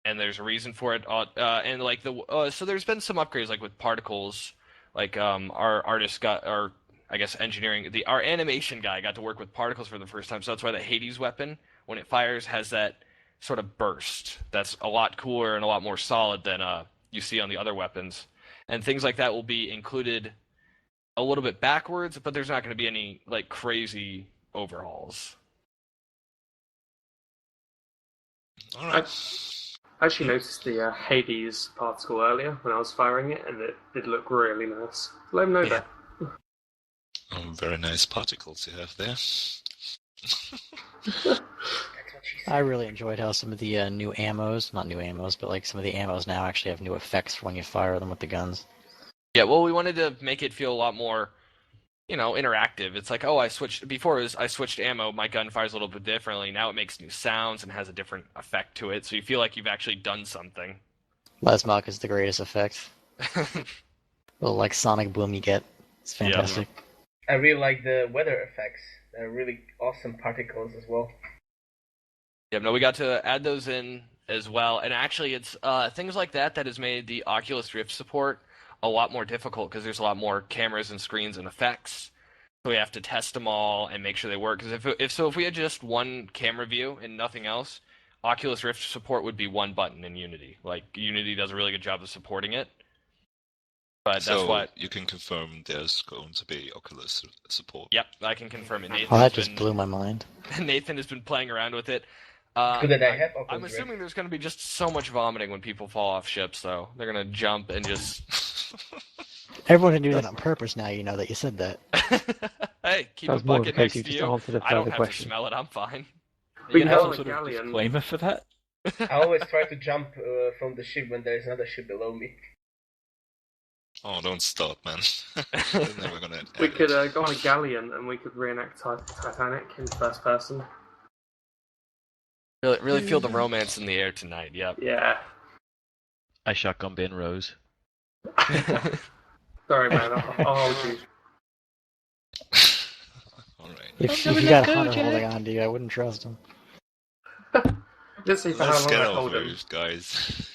and there's a reason for it. And like so there's been some upgrades, like with particles. Like, our artist our animation guy got to work with particles for the first time. So that's why the Hades weapon, when it fires, has that sort of burst. That's a lot cooler and a lot more solid than you see on the other weapons. And things like that will be included a little bit backwards, but there's not going to be any like crazy overhauls. All right. I actually noticed the Hades particle earlier when I was firing it, and it did look really nice. Let him know that. Very nice particles you have there. I really enjoyed how some of the not new ammos, but like some of the ammos now actually have new effects for when you fire them with the guns. Yeah, well, we wanted to make it feel a lot more, interactive. It's like, I switched ammo, my gun fires a little bit differently. Now it makes new sounds and has a different effect to it, so you feel like you've actually done something. Lesmok is the greatest effect. Little like sonic boom you get. It's fantastic. Yeah. I really like the weather effects. They're really awesome particles as well. Yeah, no, we got to add those in as well. And actually, it's things like that has made the Oculus Rift support a lot more difficult, because there's a lot more cameras and screens and effects. So we have to test them all and make sure they work. Because if we had just one camera view and nothing else, Oculus Rift support would be one button in Unity. Like, Unity does a really good job of supporting it. But that's what you can confirm there's going to be Oculus support. Yep, I can confirm it. That just blew my mind. Nathan has been playing around with it. Good that I have Oculus I'm assuming there's going to be just so much vomiting when people fall off ships, though. They're going to jump and just... Everyone can do that on purpose now, you know that you said that. Hey, keep a bucket next to you. I don't have to smell it, I'm fine. We can have some sort of disclaimer for that. I always try to jump from the ship when there's another ship below me. Oh, don't start, man. Never gonna we could go on a galleon and we could reenact Titanic in first person. Really feel the romance in the air tonight, yep. Yeah. I shotgun bin Rose. Sorry, man, I'll hold you. Alright. If you got Hunter holding on to you, I wouldn't trust him. Let's see for Let's how get long I hold over him. it, guys.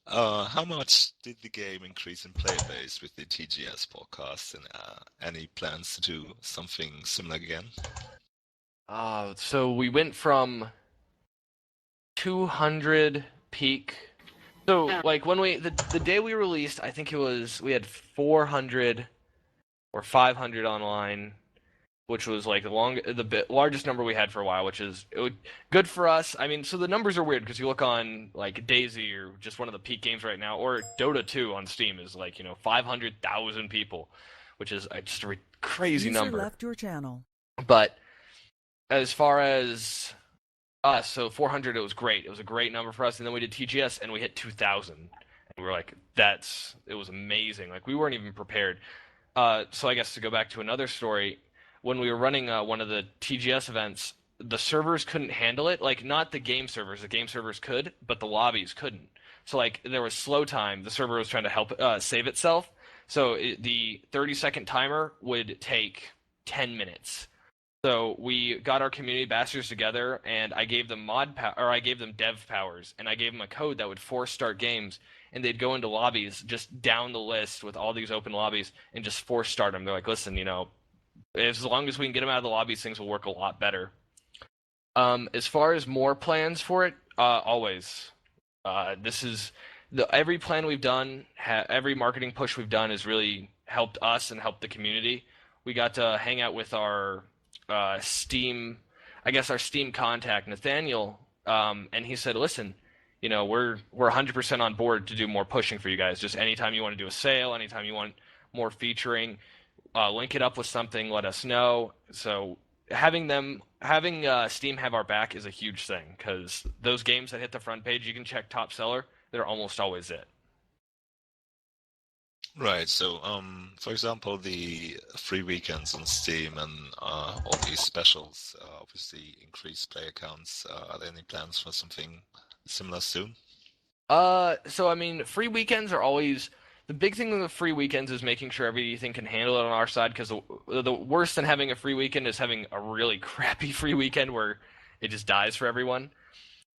How much did the game increase in player base with the TGS podcast, and any plans to do something similar again? So we went from 200 peak. So like when the day we released, I think we had 400 or 500 online, which was like the largest number we had for a while, which is good for us. I mean, so the numbers are weird because you look on like DayZ, or just one of the peak games right now, or Dota 2 on Steam is like 500,000 people, which is just a crazy number. User left your channel. But as far as us, so 400, it was great. It was a great number for us, and then we did TGS and we hit 2,000, and we were like, it was amazing. Like, we weren't even prepared. So I guess to go back to another story. when we were running one of the TGS events, the servers couldn't handle it. Like, not the game servers. The game servers could, but the lobbies couldn't. So, like, there was slow time. The server was trying to help save itself. So the 30-second timer would take 10 minutes. So we got our community ambassadors together, and I gave them I gave them dev powers, and I gave them a code that would force start games, and they'd go into lobbies just down the list with all these open lobbies and just force start them. They're like, listen, as long as we can get them out of the lobbies, things will work a lot better. As far as more plans for it, always. This is every plan we've done, every marketing push we've done has really helped us and helped the community. We got to hang out with our Steam contact, Nathaniel, and he said, listen, we're 100% on board to do more pushing for you guys. Just anytime you want to do a sale, anytime you want more featuring, link it up with something, let us know. So having Steam have our back is a huge thing, because those games that hit the front page, you can check top seller, they're almost always it. Right. So, for example, the free weekends on Steam and all these specials obviously increase player counts. Are there any plans for something similar soon? So I mean, free weekends are always the big thing with the free weekends is making sure everything can handle it on our side. Because the worst than having a free weekend is having a really crappy free weekend where it just dies for everyone.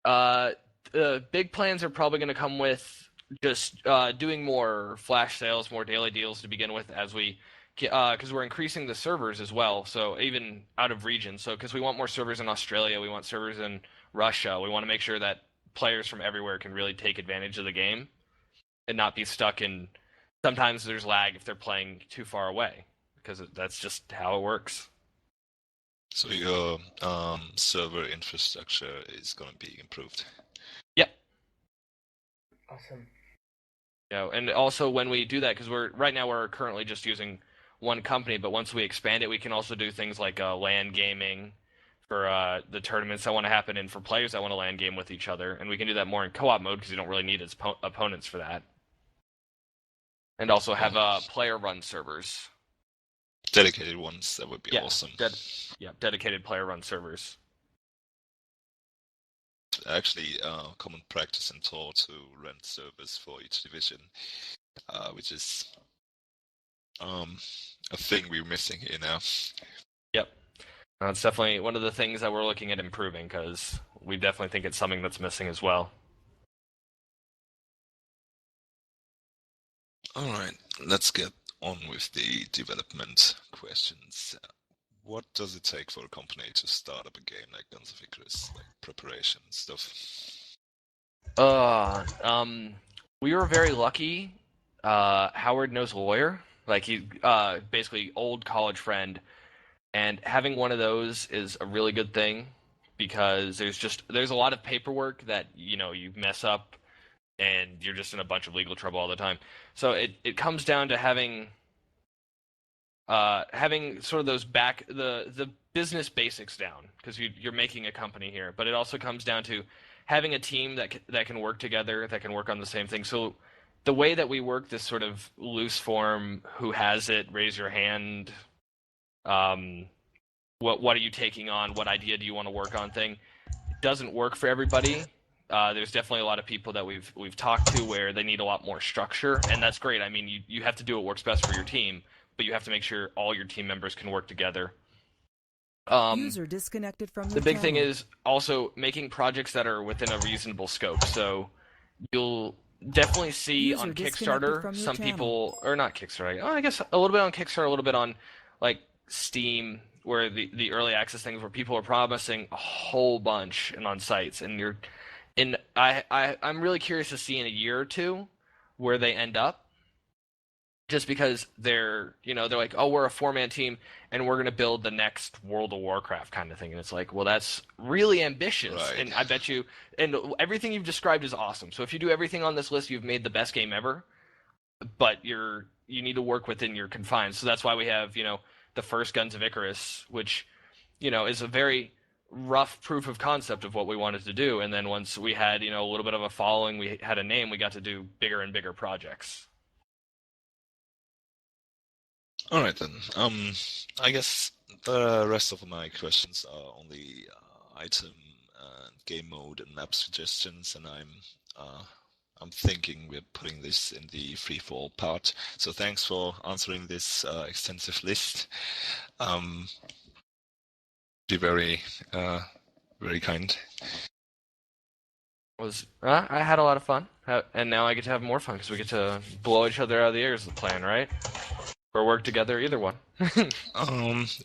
The big plans are probably going to come with just doing more flash sales, more daily deals to begin with, as we because we're increasing the servers as well. So even out of region. So because we want more servers in Australia, we want servers in Russia. We want to make sure that players from everywhere can really take advantage of the game and not be stuck in. Sometimes there's lag if they're playing too far away, because that's just how it works. So your server infrastructure is going to be improved. Yep. Awesome. And also when we do that, because right now we're currently just using one company, but once we expand it, we can also do things like LAN gaming for the tournaments that want to happen, and for players that want to LAN game with each other, and we can do that more in co-op mode because you don't really need its opponents for that. And also have player-run servers. Dedicated ones, that would be awesome. Dedicated player-run servers. Actually, common practice in TAW to rent servers for each division, which is a thing we're missing here now. Yep. It's definitely one of the things that we're looking at improving, because we definitely think it's something that's missing as well. All right, let's get on with the development questions. What does it take for a company to start up a game like Guns of Icarus, like preparation stuff? We were very lucky. Howard knows a lawyer, like he basically old college friend, and having one of those is a really good thing, because there's a lot of paperwork that you mess up and you're just in a bunch of legal trouble all the time. So it comes down to having sort of those the business basics down, because you're making a company here, but it also comes down to having a team that can work together, that can work on the same thing. So the way that we work this sort of loose form, who has it, raise your hand, what are you taking on, what idea do you want to work on thing, it doesn't work for everybody. There's definitely a lot of people that we've talked to where they need a lot more structure, and that's great. I mean, you have to do what works best for your team, but you have to make sure all your team members can work together. User disconnected from the big thing is also making projects that are within a reasonable scope. So you'll definitely see User on disconnected Kickstarter from your some channel. people, or not Kickstarter, I guess a little bit on Kickstarter, a little bit on like Steam, where the early access things where people are promising a whole bunch and on sites, and I'm really curious to see in a year or two where they end up. Just because they're like, oh, we're a 4-man team and we're going to build the next World of Warcraft kind of thing. And it's like, well, that's really ambitious. Right. And I bet you, and everything you've described is awesome. So if you do everything on this list, you've made the best game ever, but you need to work within your confines. So that's why we have, the first Guns of Icarus, which, is a very rough proof of concept of what we wanted to do. And then once we had, a little bit of a following, we had a name, we got to do bigger and bigger projects. All right then. I guess the rest of my questions are on the item and game mode and map suggestions, and I'm thinking we're putting this in the free for all part. So thanks for answering this extensive list. Be very very kind. I had a lot of fun, and now I get to have more fun because we get to blow each other out of the air is the plan, right? Or work together, either one.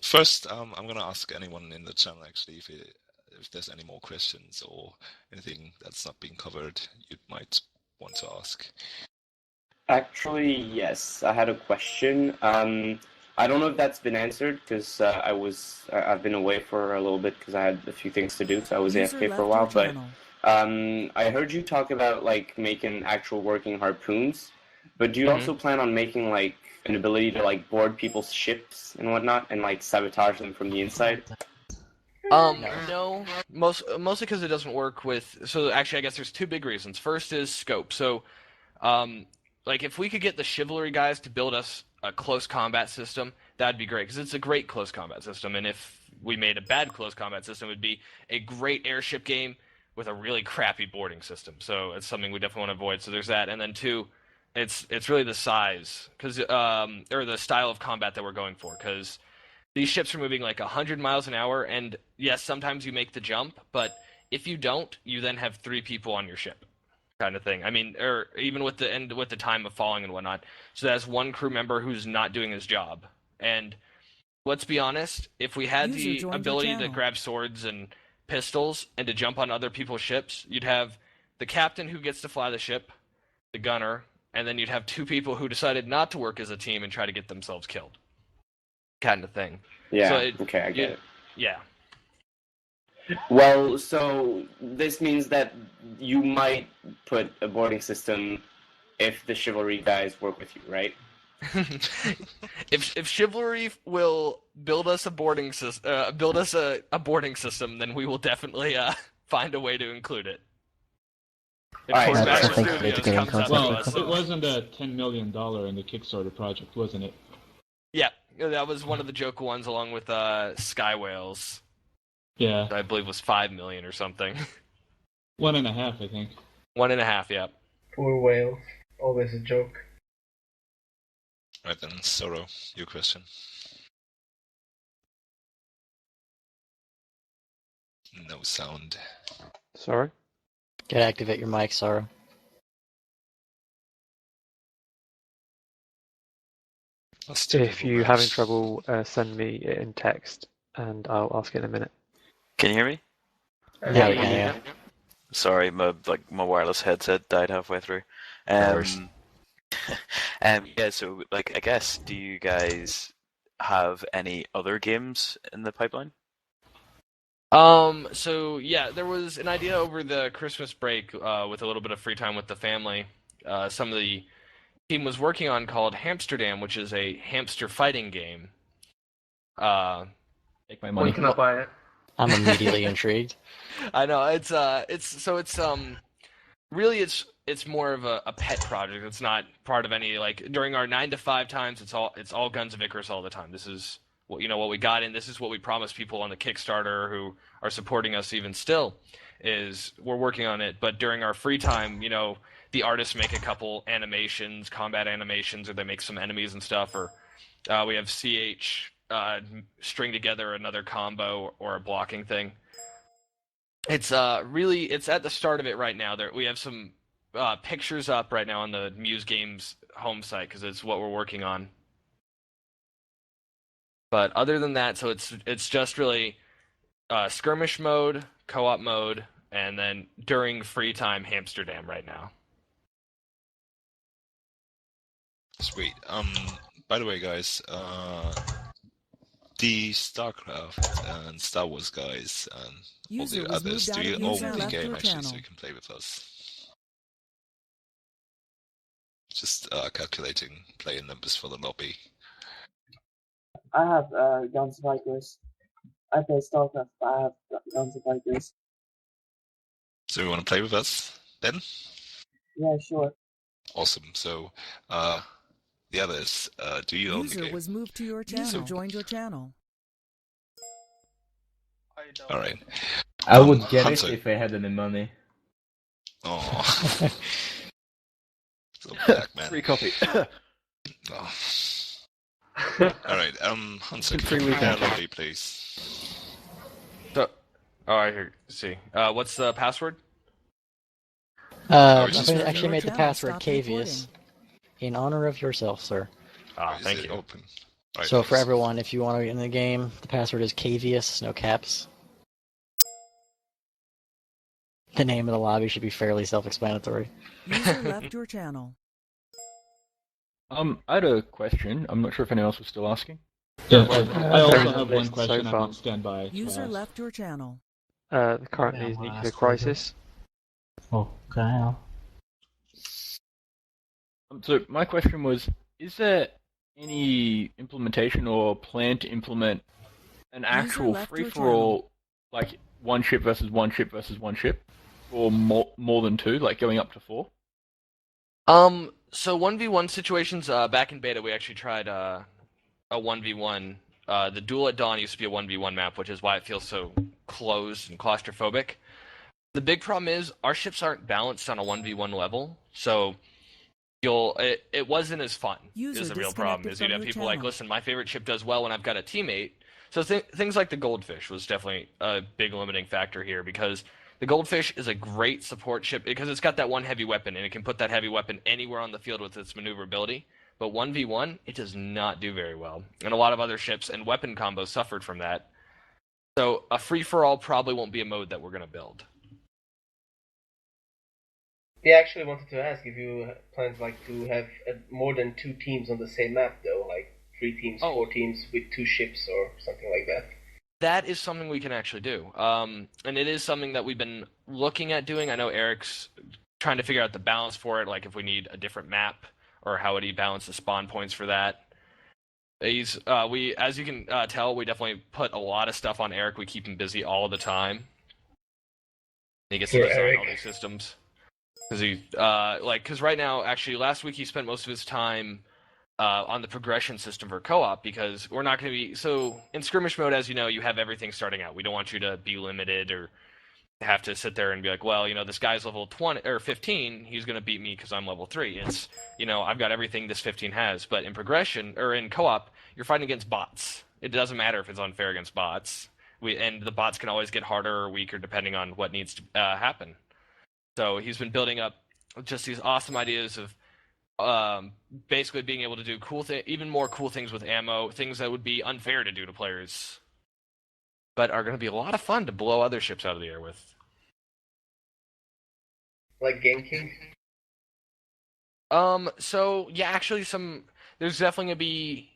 First, I'm gonna ask anyone in the channel actually if there's any more questions or anything that's not being covered you might want to ask. Actually, yes, I had a question. I don't know if that's been answered because I've been away for a little bit because I had a few things to do, so I was AFK for a while. But I heard you talk about like making actual working harpoons. But do you also plan on making like an ability to like board people's ships and whatnot and like sabotage them from the inside? No. Mostly because it doesn't work with. So actually, I guess there's two big reasons. First is scope. So, like if we could get the chivalry guys to build us a close combat system, that'd be great because it's a great close combat system. And if we made a bad close combat system, it would be a great airship game with a really crappy boarding system. So it's something we definitely want to avoid. So there's that. And then two, it's really the size or the style of combat that we're going for because these ships are moving like 100 miles an hour, and yes, sometimes you make the jump, but if you don't, you then have 3 people on your ship, kind of thing. I mean, or even with the time of falling and whatnot. So that's one crew member who's not doing his job. And let's be honest, if we had the ability to grab swords and pistols and to jump on other people's ships, you'd have the captain who gets to fly the ship, the gunner, and then you'd have 2 people who decided not to work as a team and try to get themselves killed. Kind of thing. Yeah, so okay, I get it. Yeah. Well, so this means that you might put a boarding system if the chivalry guys work with you, right? If chivalry will build us a boarding system, a boarding system, then we will definitely find a way to include it. Well, it wasn't a $10 million in the Kickstarter project, wasn't it? Yeah, that was one of the joke ones, along with Sky Whales. Yeah, I believe was 5 million or something. 1.5, I think. 1.5, yeah. Poor whales, always a joke. Right then, Sorrow, your question. No sound. Sorry? Gotta activate your mic, Sorrow. If you're having trouble, send me it in text, and I'll ask it in a minute. Can you hear me? Yeah, we can. Yeah. Sorry, my wireless headset died halfway through. Yeah. So like, I guess, do you guys have any other games in the pipeline? So yeah, there was an idea over the Christmas break, with a little bit of free time with the family. Some of the team was working on called Hamsterdam, which is a hamster fighting game. Take my money. When can I buy it? I'm immediately intrigued. I know really it's more of a pet project. It's not part of any, like, during our 9 to 5 times. It's all Guns of Icarus all the time. This is what we got in. This is what we promised people on the Kickstarter who are supporting us even still. Is we're working on it, but during our free time, the artists make a couple animations, combat animations, or they make some enemies and stuff, or we have CH string together another combo or a blocking thing. It's it's at the start of it right now. We have some pictures up right now on the Muse Games home site because it's what we're working on. But other than that, so it's just really skirmish mode, co-op mode, and then during free time, Hamsterdam right now. Sweet. By the way, guys, the StarCraft and Star Wars guys and all the others, do you own the game actually so you can play with us? Just calculating player numbers for the lobby. I have Guns of Icarus. I play StarCraft, but I have Guns of Icarus. So you want to play with us then? Yeah, sure. Awesome. So the others, do you own the User game? was moved to your channel. Joined your channel. All right. I would get Hunter. it if I had any money. Oh. So black, man. Free copy. Oh. All right. Hunter, can you prepare a lobby, please? So, I hear. See. What's the password? I actually made the password Keyvias in honor of yourself, sir. Thank you. Open. Right, So for everyone, if you want to get in the game, the password is Keyvias, no caps. The name of the lobby should be fairly self-explanatory. User left your channel. I had a question. I'm not sure if anyone else was still asking. Yeah, I also have one question. I'm on standby. User left your channel. Currently is Nuclear Crisis. Okay. So my question was, is there any implementation or plan to implement an actual free-for-all, like one ship versus one ship versus one ship, or more than two, like going up to 4? So 1v1 situations, back in beta we actually tried a 1v1. The Duel at Dawn used to be a 1v1 map, which is why it feels so closed and claustrophobic. The big problem is our ships aren't balanced on a 1v1 level, so it wasn't as fun. Is the real problem. Is you'd have people like, listen, my favorite ship does well when I've got a teammate. So things like the Goldfish was definitely a big limiting factor here, because the Goldfish is a great support ship because it's got that one heavy weapon, and it can put that heavy weapon anywhere on the field with its maneuverability. But 1v1, it does not do very well. And a lot of other ships and weapon combos suffered from that. So a free-for-all probably won't be a mode that we're going to build. Yeah, I actually wanted to ask if you plan to have more than 2 teams on the same map, though, like 3 teams, 4 teams with 2 ships or something like that. That is something we can actually do. And it is something that we've been looking at doing. I know Eric's trying to figure out the balance for it, like if we need a different map or how would he balance the spawn points for that. As you can tell, we definitely put a lot of stuff on Eric. We keep him busy all the time. He gets to design all these systems. Because right now, actually, last week he spent most of his time on the progression system for co-op, because we're not going to be... So, in skirmish mode, as you know, you have everything starting out. We don't want you to be limited or have to sit there and be like, well, this guy's level 20 or 15, he's going to beat me because I'm level 3. It's, I've got everything this 15 has. But in progression, or in co-op, you're fighting against bots. It doesn't matter if it's unfair against bots. And the bots can always get harder or weaker depending on what needs to happen. So he's been building up just these awesome ideas of basically being able to do even more cool things with ammo, things that would be unfair to do to players, but are going to be a lot of fun to blow other ships out of the air with. Like Game King? So yeah, actually there's definitely going to be...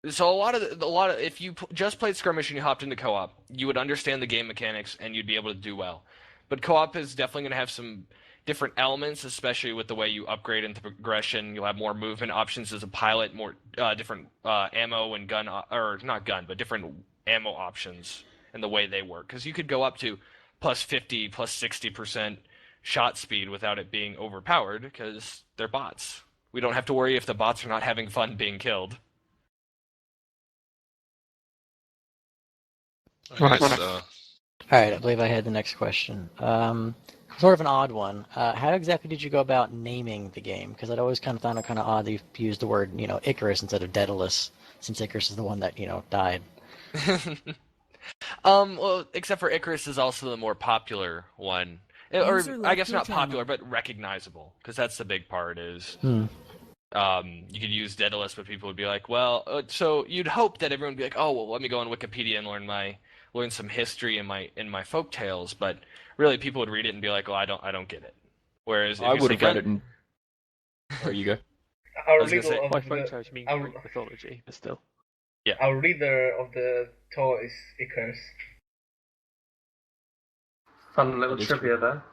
So a lot of if you just played skirmish and you hopped into co-op, you would understand the game mechanics and you'd be able to do well. But co-op is definitely going to have some different elements, especially with the way you upgrade into progression. You'll have more movement options as a pilot, more different ammo and gun, or not gun, but different ammo options and the way they work. Because you could go up to plus 50, plus 60% shot speed without it being overpowered, because they're bots. We don't have to worry if the bots are not having fun being killed. Right. Alright, I believe I had the next question. Sort of an odd one. How exactly did you go about naming the game? Because I'd always kind of found it kind of odd that you used the word, Icarus instead of Daedalus, since Icarus is the one that, died. Well, except for Icarus is also the more popular one. Or, I guess not popular, but recognizable. Because that's the big part is... You could use Daedalus, but people would be like, well... so you'd hope that everyone would be like, oh, well, let me go on Wikipedia and learn some history in my folk tales, but really people would read it and be like, "Oh, I don't get it." Whereas if I would have read it. There you go. By folk tales, you mean Greek mythology, but still. Yeah. Our reader of the TAW is Icarus. Fun little trivia there.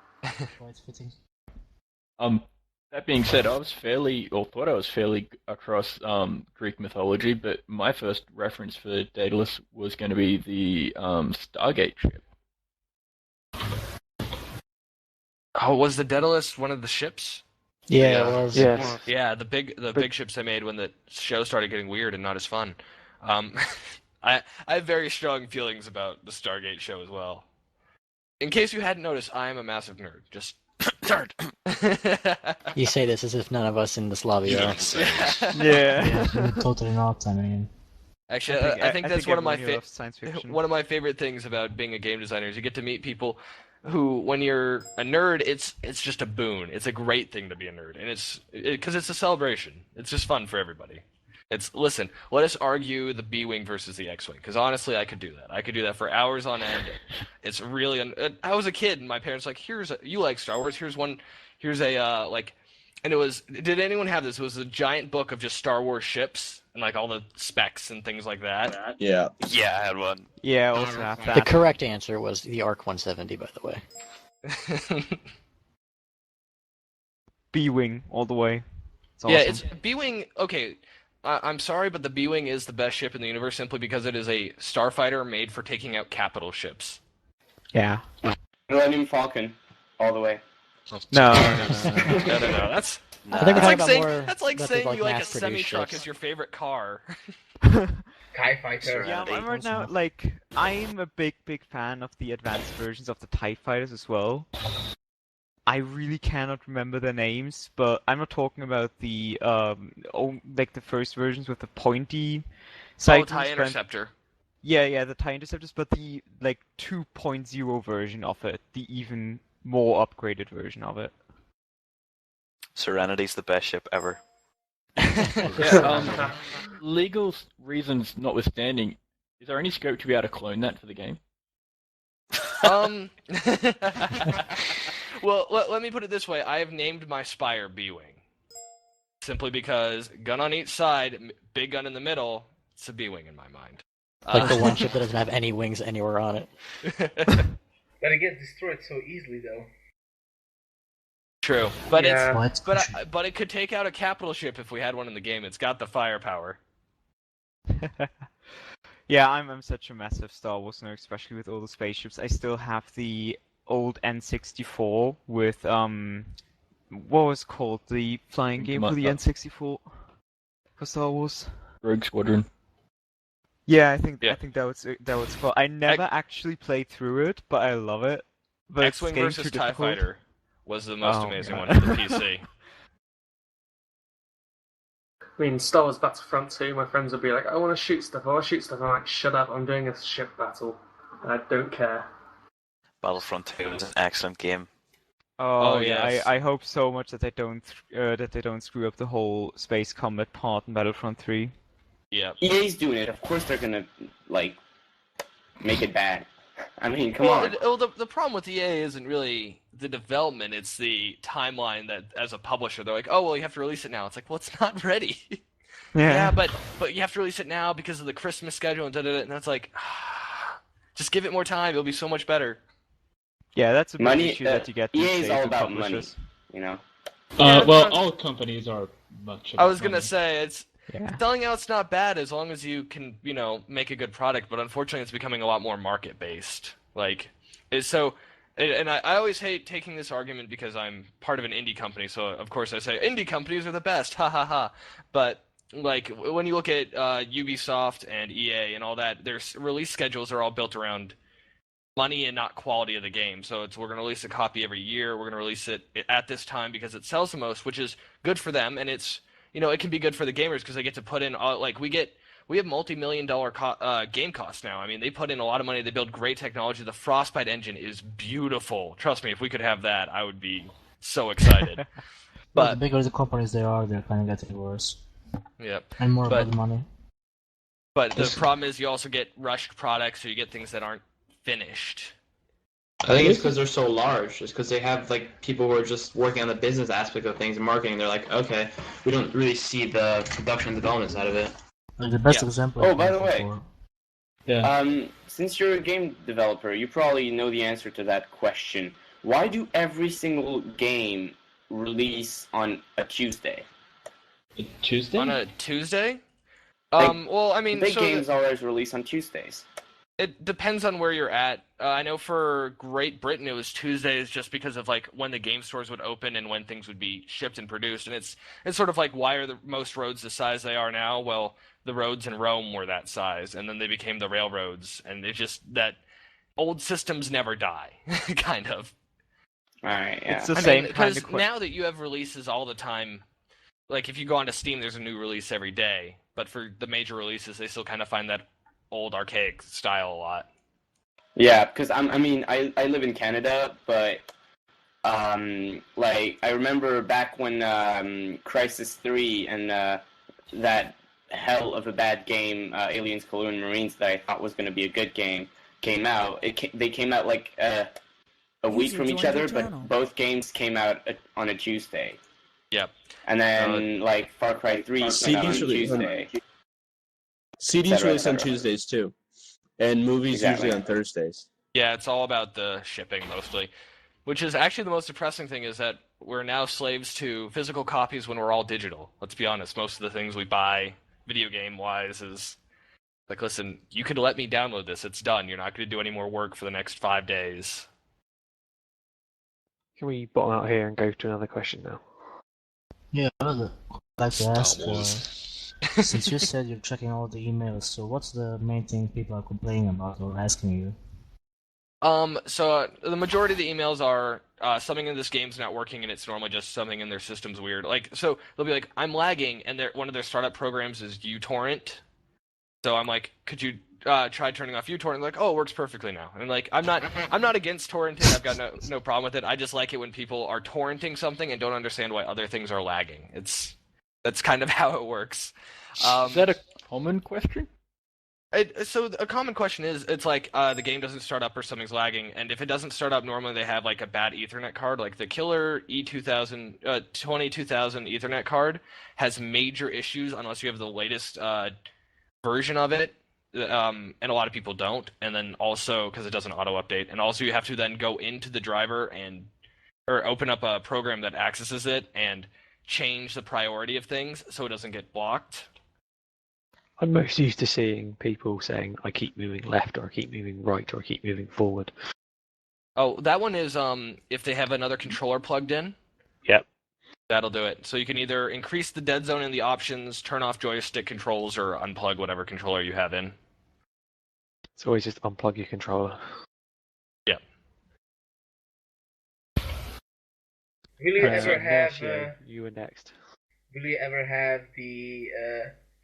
That being said, I thought I was fairly across Greek mythology, but my first reference for Daedalus was going to be the Stargate ship. Oh, was the Daedalus one of the ships? Yeah, it was. Yes. Yeah, the big ships they made when the show started getting weird and not as fun. I have very strong feelings about the Stargate show as well. In case you hadn't noticed, I am a massive nerd. Just nerd. You say this as if none of us in this lobby are. Yeah, totally not. I mean, Actually, I think that's one of my favorite things about being a game designer is you get to meet people who, when you're a nerd, it's just a boon. It's a great thing to be a nerd, and because it's a celebration. It's just fun for everybody. Listen, let us argue the B-wing versus the X-wing, because honestly, I could do that. I could do that for hours on end. It's really. I was a kid, and my parents were like, you like Star Wars? Here's a like, and it was. Did anyone have this? It was a giant book of just Star Wars ships and like all the specs and things like that. Yeah, I had one. Yeah, I also have that. The correct answer was the ARC 170, by the way. B-wing all the way. It's awesome. Yeah, it's B-wing. Okay. I'm sorry, but the B-wing is the best ship in the universe simply because it is a starfighter made for taking out capital ships. Yeah. Millennium Falcon, all the way. No. No. That's like saying you like a semi-truck as your favorite car. TIE Fighter. Yeah, I'm right now, like, I'm a big fan of the advanced versions of the TIE Fighters as well. I really cannot remember their names, but I'm not talking about the like the first versions with the pointy sights. TIE Interceptor. Yeah, the TIE Interceptors, but the like 2.0 version of it, the even more upgraded version of it. Serenity's the best ship ever. Yeah, legal reasons notwithstanding, is there any scope to be able to clone that for the game? Well, let me put it this way. I have named my Spire B-Wing. Simply because gun on each side, big gun in the middle, it's a B-Wing in my mind. Like the one ship that doesn't have any wings anywhere on it. But it gets destroyed so easily, though. True, but Yeah. but it could take out a capital ship if we had one in the game. It's got the firepower. Yeah, I'm such a massive Star Wars nerd, especially with all the spaceships. I still have the old N64 with what was it called, the flying game for the N64 for Star Wars? Rogue Squadron. Yeah, I think that was cool. I never actually played through it, but I love it. But X-Wing it's versus too TIE difficult. Fighter was the most amazing God. one for the PC. I mean, Star Wars Battlefront 2, my friends would be like, I want to shoot stuff. I'm like, shut up, I'm doing a ship battle. And I don't care. Battlefront 2 is an excellent game. Oh yes. yeah, I hope so much that they don't screw up the whole space combat part in Battlefront 3. Yeah. EA's doing it. Of course they're gonna like make it bad. I mean, come on. The problem with EA isn't really the development; it's the timeline. That as a publisher, they're like, "Oh, well, you have to release it now." It's like, "Well, it's not ready." Yeah. but you have to release it now because of the Christmas schedule and and that's like, just give it more time; it'll be so much better. Yeah, that's a big Money, issue that you get EA these is days all with about publishers. money, you know. Well, all companies are much. I was gonna say it's Yeah. selling out's not bad as long as you can, make a good product. But unfortunately, it's becoming a lot more market based. And I always hate taking this argument because I'm part of an indie company. So of course I say indie companies are the best, ha ha ha. But like when you look at Ubisoft and EA and all that, their release schedules are all built around money and not quality of the game. So we're going to release a copy every year. We're going to release it at this time because it sells the most, which is good for them, and it's it can be good for the gamers because they get to put in we have multi-million-dollar game costs now. I mean, they put in a lot of money. They build great technology. The Frostbite engine is beautiful. Trust me, if we could have that, I would be so excited. But the bigger the companies they are, they're kind of getting worse. Yeah. And more about the money. But the problem is you also get rushed products, or you get things that aren't finished. I think it's because they're so large. It's because they have people who are just working on the business aspect of things and marketing. They're like, okay, we don't really see the production and development side of it. Like the best example. Oh, by the way, Yeah. Since you're a game developer, you probably know the answer to that question. Why do every single game release on a Tuesday? Tuesday? On a Tuesday? Big Well, I mean, big games always release on Tuesdays. It depends on where you're at. I know for Great Britain it was Tuesdays just because of like when the game stores would open and when things would be shipped and produced. And it's sort of like, why are the most roads the size they are now? Well, the roads in Rome were that size, and then they became the railroads, and it's just that old systems never die, kind of. All right, yeah. It's the same kind of because now that you have releases all the time, like if you go onto Steam, there's a new release every day. But for the major releases, they still kind of find that old archaic style a lot. Yeah, because I live in Canada, but like I remember back when Crisis 3 and that hell of a bad game, Aliens, Colonial Marines, that I thought was going to be a good game, came out. They came out like a week from each other, but both games came out on a Tuesday. Yep. And then like Far Cry 3 came out on Tuesday. CD's released on Tuesdays too, and movies usually on Thursdays. Yeah, it's all about the shipping mostly, which is actually the most depressing thing is that we're now slaves to physical copies when we're all digital. Let's be honest, most of the things we buy video game wise is like, listen, you could let me download this, it's done. You're not going to do any more work for the next 5 days. Can we bottom out here and go to another question now? Yeah, I would like to ask, since you said you're checking all the emails, so what's the main thing people are complaining about or asking you? So the majority of the emails are something in this game's not working, and it's normally just something in their system's weird. Like, so they'll be like, I'm lagging, and one of their startup programs is uTorrent. So I'm like, could you try turning off uTorrent? Like, oh, it works perfectly now. And like, I'm not against torrenting. I've got no problem with it. I just like it when people are torrenting something and don't understand why other things are lagging. That's kind of how it works. Is that a common question? So a common question is, it's like the game doesn't start up or something's lagging, and if it doesn't start up, normally they have like a bad Ethernet card. Like the killer E2000 22000 Ethernet card has major issues unless you have the latest version of it, and a lot of people don't. And then also because it doesn't auto update, and also you have to then go into the driver or open up a program that accesses it and change the priority of things so it doesn't get blocked. I'm most used to seeing people saying, I keep moving left, or I keep moving right, or I keep moving forward. Oh, that one is if they have another controller plugged in. Yep. That'll do it. So you can either increase the dead zone in the options, turn off joystick controls, or unplug whatever controller you have in. It's always just unplug your controller. Yep. Will you ever have... you were next. Will you ever have the...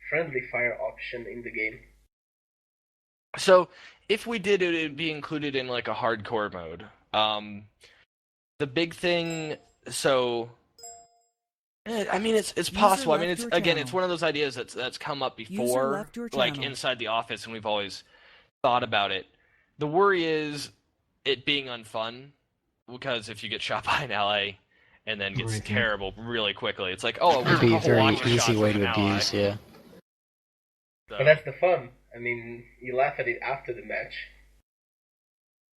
friendly fire option in the game? So if we did it, would be included in like a hardcore mode. The big thing, so I mean, it's possible. I mean, it's one of those ideas that's come up before, like inside the office, and we've always thought about it. The worry is it being unfun, because if you get shot by an ally and then gets terrible really quickly, it's like, oh, it'd be a very easy way to abuse, yeah. But that's the fun. I mean, you laugh at it after the match.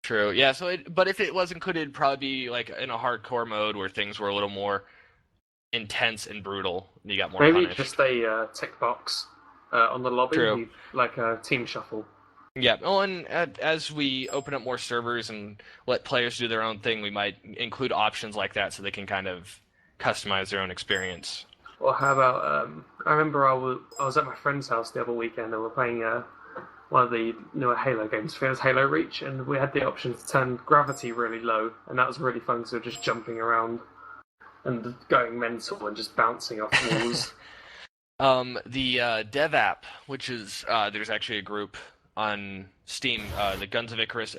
True. Yeah. But if it was included, it'd probably be like in a hardcore mode where things were a little more intense and brutal, and you got more. Maybe punished. just a tick box on the lobby, True. like a team shuffle. Yeah. Oh, and as we open up more servers and let players do their own thing, we might include options like that so they can kind of customize their own experience. Or how about, I remember I was at my friend's house the other weekend and we're playing one of the newer Halo games, I think it was Halo Reach, and we had the option to turn gravity really low, and that was really fun because we were just jumping around and going mental and just bouncing off walls. The Dev app, which is, there's actually a group on Steam, the Guns of Icarus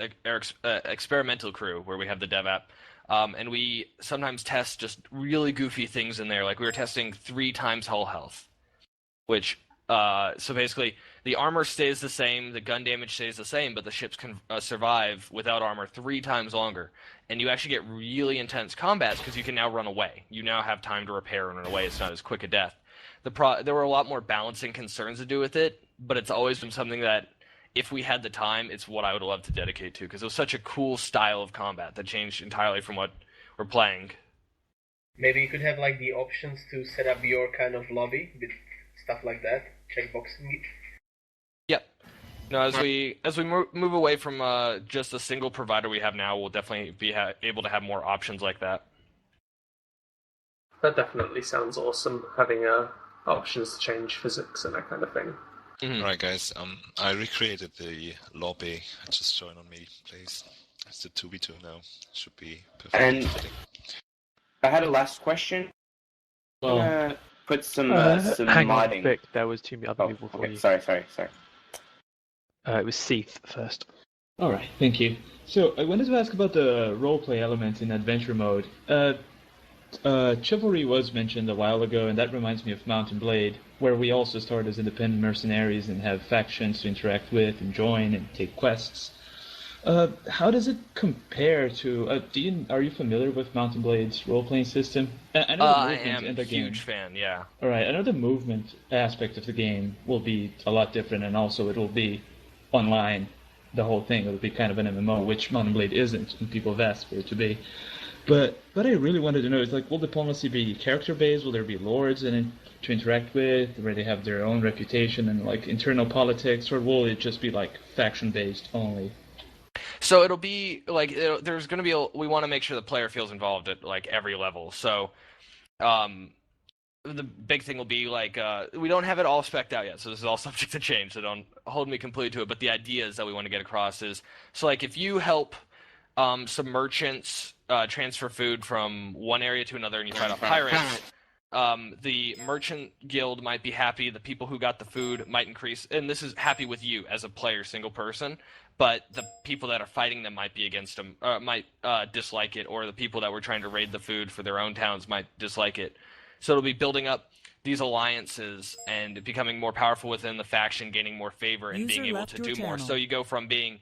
Experimental Crew, where we have the Dev app. And we sometimes test just really goofy things in there. Like we were testing 3 times hull health, which, so basically the armor stays the same, the gun damage stays the same, but the ships can survive without armor 3 times longer. And you actually get really intense combats because you can now run away. You now have time to repair and run away. It's not as quick a death. There were a lot more balancing concerns to do with it, but it's always been something that, if we had the time, it's what I would love to dedicate to, because it was such a cool style of combat that changed entirely from what we're playing. Maybe you could have like the options to set up your kind of lobby with stuff like that, checkboxing it. Yep. No, as we move away from just the single provider we have now, we'll definitely be able to have more options like that. That definitely sounds awesome, having options to change physics and that kind of thing. Mm-hmm. Alright, guys. I recreated the lobby. Just join on me, please. It's the 2v2 now. Should be perfect. And I had a last question. Put some hang on, modding. Vic, there was two other people for you. Sorry. It was Seath first. Alright, thank you. So, I wanted to ask about the roleplay element in adventure mode. Chivalry was mentioned a while ago, and that reminds me of Mount and Blade, where we also start as independent mercenaries and have factions to interact with and join and take quests. How does it compare to? Are you familiar with Mount and Blade's role-playing system? I know the movement in the game. Huge fan. Yeah. All right, I know the movement aspect of the game will be a lot different, and also it will be online. The whole thing it'll be kind of an MMO, which Mount and Blade isn't, and people have asked for it to be. But what I really wanted to know is, like, will diplomacy be character-based? Will there be lords to interact with, where they have their own reputation and, like, internal politics? Or will it just be, like, faction-based only? So it'll be, like, there's going to be we want to make sure the player feels involved at, like, every level. So the big thing will be, like, we don't have it all spec'd out yet, so this is all subject to change, so don't hold me completely to it. But the ideas that we want to get across is, so, like, if you help some merchants transfer food from one area to another and you fight off pirates, the merchant guild might be happy, the people who got the food might increase, and this is happy with you as a player, single person, but the people that are fighting them might be against them, might dislike it, or the people that were trying to raid the food for their own towns might dislike it. So it'll be building up these alliances and becoming more powerful within the faction, gaining more favor, and being able to do more. So you go from being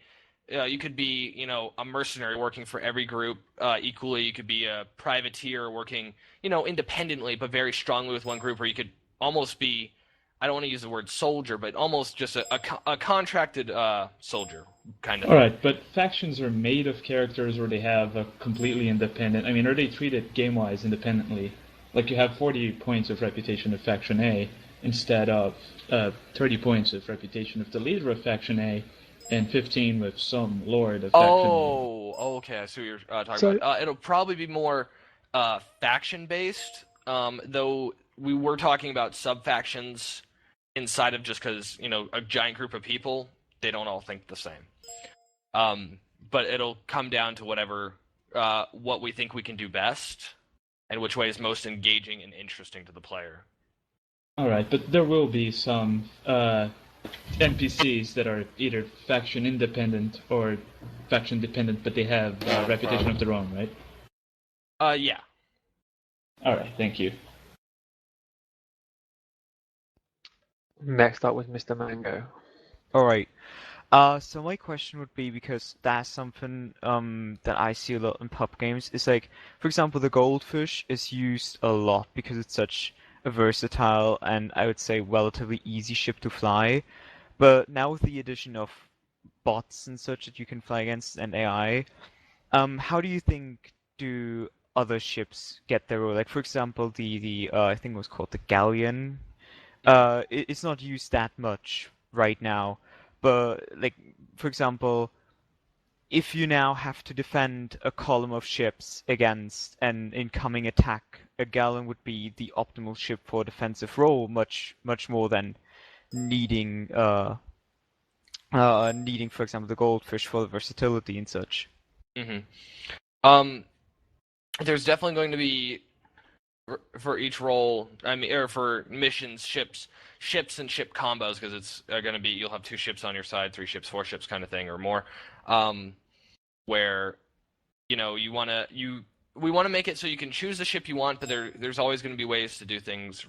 you could be, a mercenary working for every group equally. You could be a privateer working, independently, but very strongly with one group, or you could almost be, I don't want to use the word soldier, but almost just a contracted soldier kind of. All right, but factions are made of characters where they have a completely independent. I mean, are they treated game-wise independently? Like, you have 40 points of reputation of Faction A instead of 30 points of reputation of the leader of Faction A, and 15 with some lord of faction. Oh, okay. I see what you're talking about. It'll probably be more faction-based, though we were talking about sub-factions inside of, just because, a giant group of people, they don't all think the same. But it'll come down to whatever, what we think we can do best, and which way is most engaging and interesting to the player. All right, but there will be some NPCs that are either faction independent or faction dependent, but they have a reputation of their own, right? Yeah. Alright, thank you. Next up with Mr. Mango. Alright. So my question would be, because that's something that I see a lot in pub games, is like, for example, the goldfish is used a lot because it's such a versatile and, I would say, relatively easy ship to fly. But now with the addition of bots and such that you can fly against and AI, how do you think do other ships get their role? Like, for example, the I think it was called the galleon. It's not used that much right now, but, like, for example, if you now have to defend a column of ships against an incoming attack, a galleon would be the optimal ship for a defensive role, much more than needing, for example, the goldfish for the versatility and such. Mm-hmm. There's definitely going to be, for each role, or for missions, ships and ship combos, because it's going to be, you'll have 2 ships on your side, 3 ships, 4 ships kind of thing, or more, where, we want to make it so you can choose the ship you want, but there's always going to be ways to do things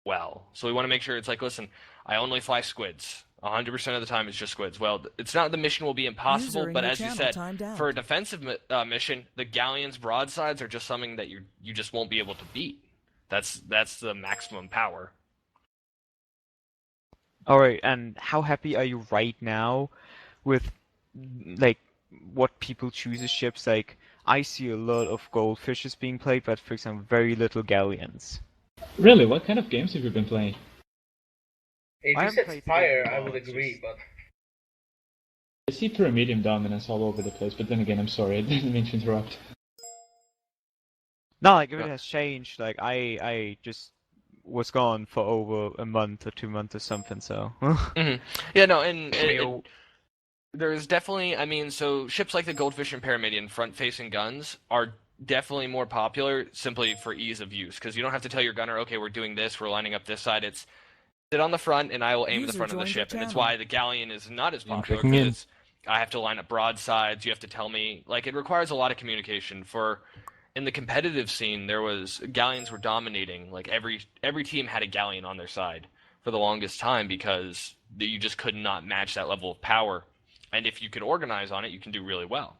well. So we want to make sure it's like, listen, I only fly squids. 100% of the time it's just squids. Well, it's not the mission will be impossible, but as you said, for a defensive mission, the galleon's broadsides are just something that you just won't be able to beat. That's the maximum power. Alright, and how happy are you right now with, like, what people choose as ships? Like, I see a lot of goldfishes being played, but, for example, very little galleons. Really? What kind of games have you been playing? If you said Spire, I would agree, but I see Pyramidium dominance all over the place, but then again, I'm sorry, I didn't mean to interrupt. No, like if it has changed, like I just was gone for over a month or 2 months or something, so. Yeah, no, and there's definitely, I mean, so ships like the Goldfish and Pyramidion front-facing guns are definitely more popular simply for ease of use, because you don't have to tell your gunner, okay, we're doing this, we're lining up this side. It's sit on the front and I will aim at the front of the ship, and it's why the Galleon is not as popular, because I have to line up broadsides, you have to tell me, like, it requires a lot of communication. In the competitive scene, Galleons were dominating, like every team had a Galleon on their side for the longest time, because you just could not match that level of power. And if you could organize on it, you can do really well.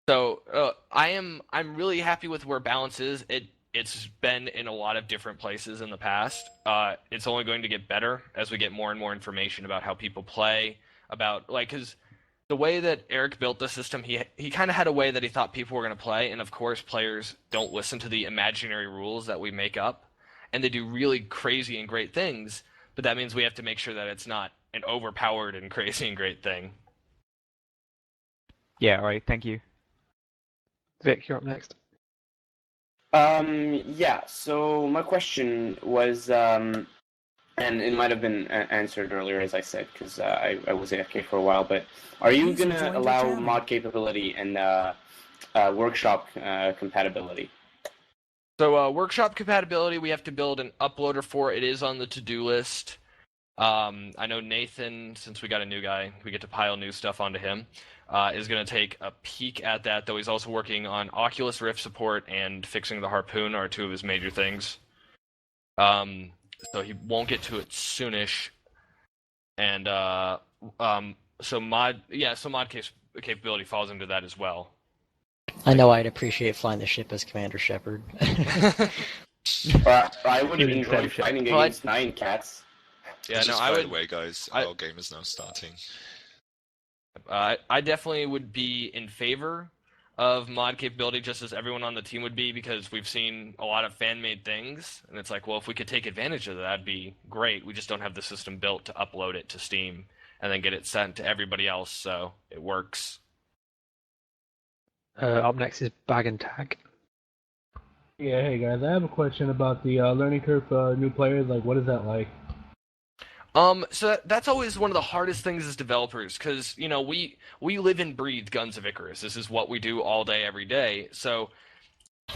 So I'm really happy with where balance is. It's been in a lot of different places in the past. It's only going to get better as we get more and more information about how people play. Because the way that Eric built the system, he kind of had a way that he thought people were going to play, and of course, players don't listen to the imaginary rules that we make up, and they do really crazy and great things. But that means we have to make sure that it's not an overpowered and crazy and great thing. Yeah, all right, thank you. Vic, you're up next. Yeah, so my question was, and it might have been answered earlier, as I said, because I was AFK for a while, but are you going to allow mod capability and workshop compatibility? So workshop compatibility, we have to build an uploader for. It is on the to-do list. I know Nathan, since we got a new guy, we get to pile new stuff onto him, is going to take a peek at that, though he's also working on Oculus Rift support and fixing the Harpoon are two of his major things. So he won't get to it soonish. And so mod capability falls into that as well. I know I'd appreciate flying the ship as Commander Shepard. I would enjoy fighting against 9 cats. Yeah, no, by the way, guys, our game is now starting. I definitely would be in favor of mod capability, just as everyone on the team would be, because we've seen a lot of fan-made things, and it's like, well, if we could take advantage of that, that'd be great. We just don't have the system built to upload it to Steam and then get it sent to everybody else, so it works. Up next is Bag and Tag. Yeah, hey guys, I have a question about the learning curve for new players. Like, what is that like? So that's always one of the hardest things as developers, because, you know, we live and breathe Guns of Icarus. This is what we do all day, every day. So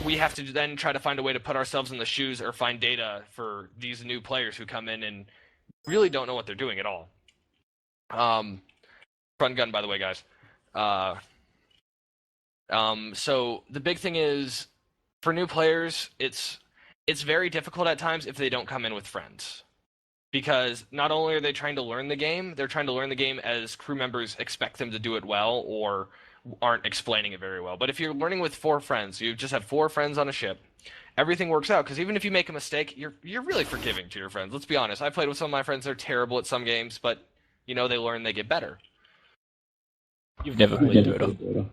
we have to then try to find a way to put ourselves in the shoes or find data for these new players who come in and really don't know what they're doing at all. Front gun, by the way, guys. So the big thing is, for new players, it's very difficult at times if they don't come in with friends. Because not only are they trying to learn the game, they're trying to learn the game as crew members expect them to do it well or aren't explaining it very well. But if you're learning with 4 friends, you just have 4 friends on a ship, everything works out. Because even if you make a mistake, you're really forgiving to your friends. Let's be honest. I played with some of my friends. They're terrible at some games, but, you know, they learn, they get better. You've never played Dota.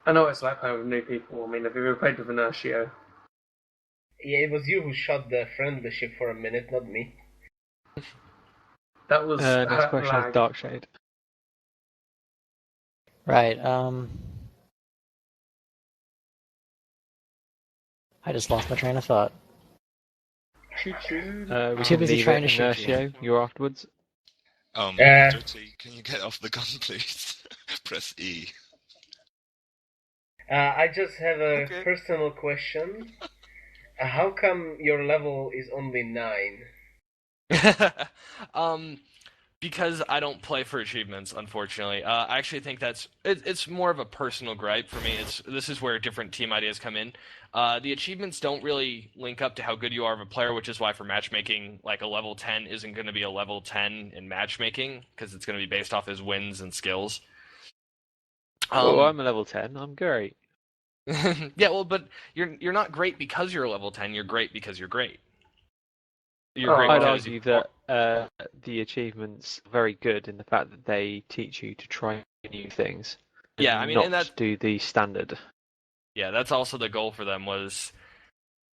I know what it's like playing with new people. I mean, have you ever played with Inertio? Yeah, it was you who shot the friendly ship for a minute, not me. That was next question is Darkshade. Right, I just lost my train of thought. We Too can busy leave trying it to shoot you. Inertio, you're afterwards. Dirty, can you get off the gun, please? Press E. I just have a personal question. How come your level is only 9? Because I don't play for achievements, unfortunately. I actually think it's more of a personal gripe for me. This is where different team ideas come in. The achievements don't really link up to how good you are of a player, which is why for matchmaking, like a level 10 isn't going to be a level 10 in matchmaking, because it's going to be based off his wins and skills. I'm a level 10. I'm great. Yeah, well, but you're not great because you're a level 10. You're great because you're great. You're great I'd because argue that the achievements are very good in the fact that they teach you to try new things. Yeah, I mean, not and that's do the standard. Yeah, that's also the goal for them was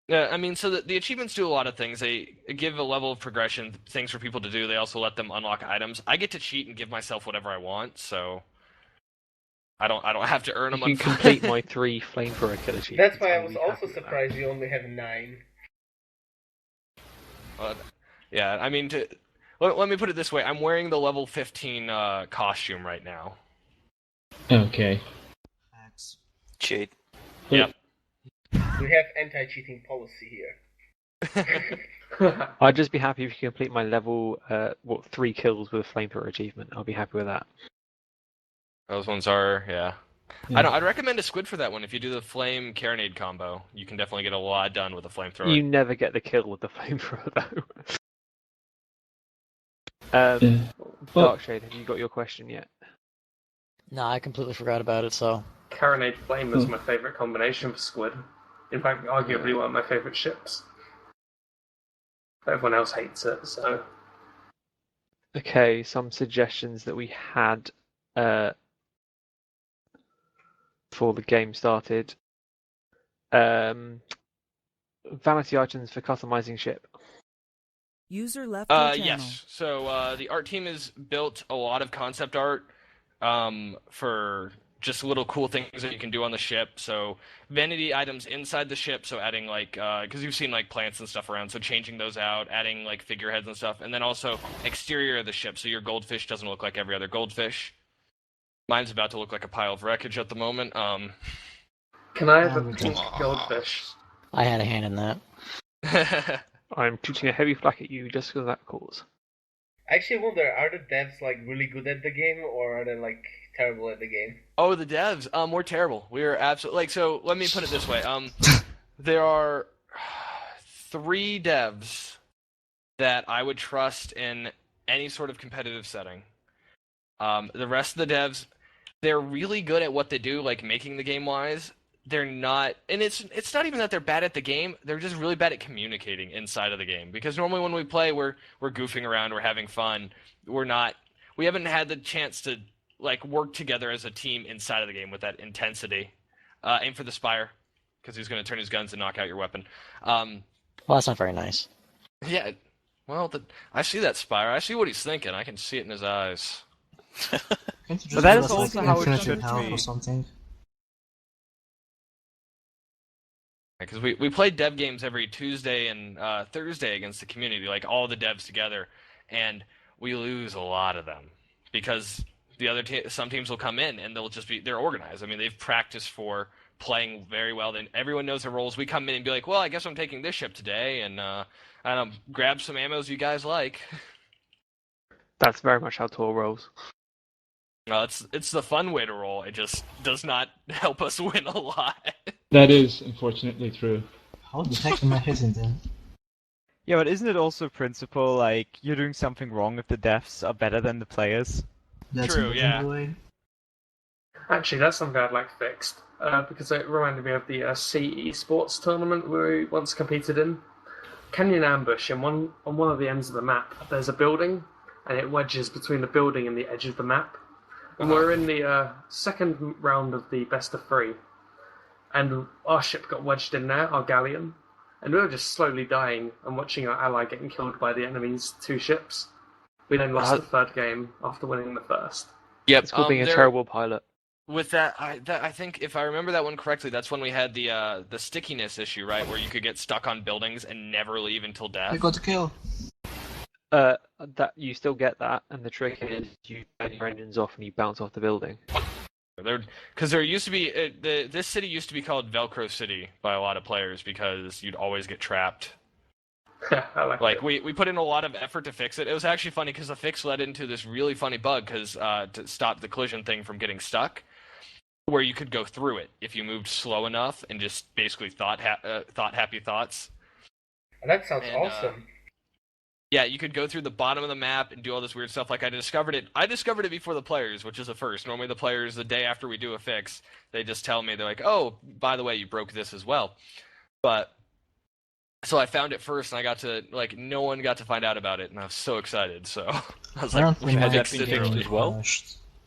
Yeah, I mean, so the achievements do a lot of things. They give a level of progression, things for people to do. They also let them unlock items. I get to cheat and give myself whatever I want, so I don't have to earn them. You can complete my 3 flamethrower kill achievements. That's why I I'll was be also happy with that. surprised you only have 9. Yeah, I mean, let me put it this way. I'm wearing the level 15 costume right now. Okay. Cheat. Yep. We have anti-cheating policy here. I'd just be happy if you complete my level 3 kills with a flamethrower achievement. I'll be happy with that. Those ones are, yeah. Yeah. I'd recommend a squid for that one. If you do the flame carronade combo, you can definitely get a lot done with a flamethrower. You never get the kill with the flamethrower though. Darkshade, have you got your question yet? No, I completely forgot about it, so... Carronade Flame is my favourite combination for Squid. In fact, arguably one of my favourite ships. But everyone else hates it, so... Okay, some suggestions that we had before the game started. Vanity items for customizing ship. User left your channel. Yes. So the art team has built a lot of concept art for just little cool things that you can do on the ship. So vanity items inside the ship, so adding like, because you've seen like plants and stuff around, so changing those out, adding like figureheads and stuff, and then also exterior of the ship, so your goldfish doesn't look like every other goldfish. Mine's about to look like a pile of wreckage at the moment. Can I have a pink goldfish? I had a hand in that. I'm shooting a heavy flak at you just for that cause. I actually wonder, are the devs like really good at the game, or are they like terrible at the game? Oh, the devs. We're terrible. We're absolutely like. So let me put it this way. There are 3 devs that I would trust in any sort of competitive setting. The rest of the devs, they're really good at what they do, like making the game wise. They're not, and it's not even that they're bad at the game. They're just really bad at communicating inside of the game. Because normally when we play, we're goofing around, we're having fun. We haven't had the chance to like work together as a team inside of the game with that intensity. Aim for the spire, because he's going to turn his guns and knock out your weapon. Well, that's not very nice. Yeah, well, I see that spire. I see what he's thinking. I can see it in his eyes. But that is also how it should be. Or something. Because we play dev games every Tuesday and Thursday against the community, like all the devs together, and we lose a lot of them because the other some teams will come in and they're organized. I mean, they've practiced for playing very well. Then everyone knows their roles. We come in and be like, well, I guess I'm taking this ship today, and I don't know, grab some ammos you guys like. That's very much how TAW rolls. It's the fun way to roll. It just does not help us win a lot. That is unfortunately true. How the heck am I hitting them? Yeah, but isn't it also principle like you're doing something wrong if the devs are better than the players? That's true, yeah. Actually, that's something I'd like fixed, because it reminded me of the CE Sports tournament we once competed in. Canyon Ambush, and on one of the ends of the map, there's a building, and it wedges between the building and the edge of the map. And we're in the second round of the best of 3. And our ship got wedged in there, our galleon. And we were just slowly dying and watching our ally getting killed by the enemy's 2 ships. We then lost the third game after winning the first. Yep, It's called being a terrible pilot. With that, I think if I remember that one correctly, that's when we had the stickiness issue, right? Where you could get stuck on buildings and never leave until death. I got the kill. That you still get that, and the trick is you turn your engines off and you bounce off the building. Because there used to be this city used to be called Velcro City by a lot of players because you'd always get trapped. like we put in a lot of effort to fix it. It was actually funny because the fix led into this really funny bug because to stop the collision thing from getting stuck, where you could go through it if you moved slow enough and just basically thought happy thoughts. That sounds awesome. Yeah, you could go through the bottom of the map and do all this weird stuff. Like I discovered it before the players, which is a first. Normally the players, the day after we do a fix, they just tell me, they're like, oh, by the way, you broke this as well. But, so I found it first, and I got to, like, no one got to find out about it, and I was so excited, so I was like, we had that fixed as well?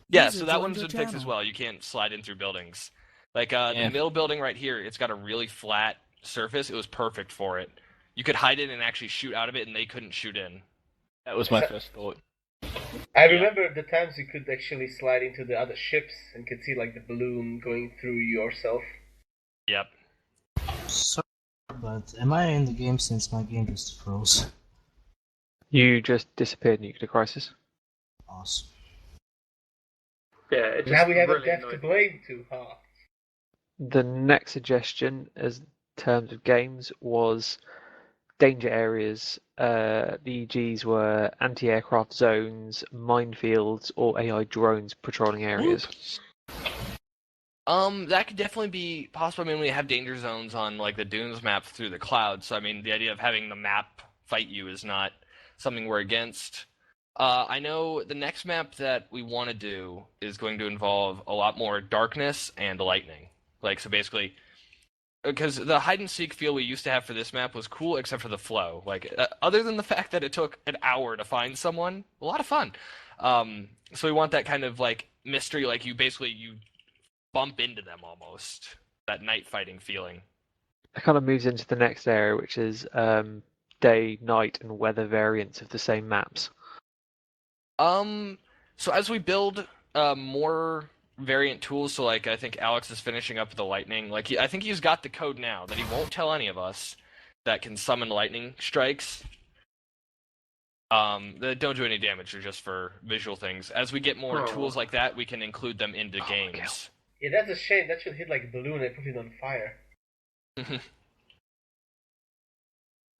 Yeah, so that one's been fixed as well. You can't slide in through buildings. Like, the middle building right here, it's got a really flat surface, it was perfect for it. You could hide it and actually shoot out of it, and they couldn't shoot in. That was my first thought. I remember the times you could actually slide into the other ships and could see like the balloon going through yourself. Yep. Sorry, but am I in the game since my game just froze? You just disappeared in Nuclear Crisis. Awesome. Yeah, it just Now we have really a death to annoyed me. blame to, huh? The next suggestion, as terms of games, was danger areas. The EGs were anti-aircraft zones, minefields, or AI drones patrolling areas. That could definitely be possible. I mean, we have danger zones on like the Dunes map through the clouds, so I mean, the idea of having the map fight you is not something we're against. I know the next map that we want to do is going to involve a lot more darkness and lightning. Like, so basically, because the hide and seek feel we used to have for this map was cool, except for the flow. Like, other than the fact that it took an hour to find someone, a lot of fun. So we want that kind of like mystery, like you bump into them almost. That night fighting feeling. It kind of moves into the next area, which is day, night, and weather variants of the same maps. So as we build more variant tools, so like I think Alex is finishing up the lightning. Like I think he's got the code now that he won't tell any of us that can summon lightning strikes. That don't do any damage; they're just for visual things. As we get more tools like that, we can include them into games. Yeah, that's a shame. That should hit like a balloon and put it on fire.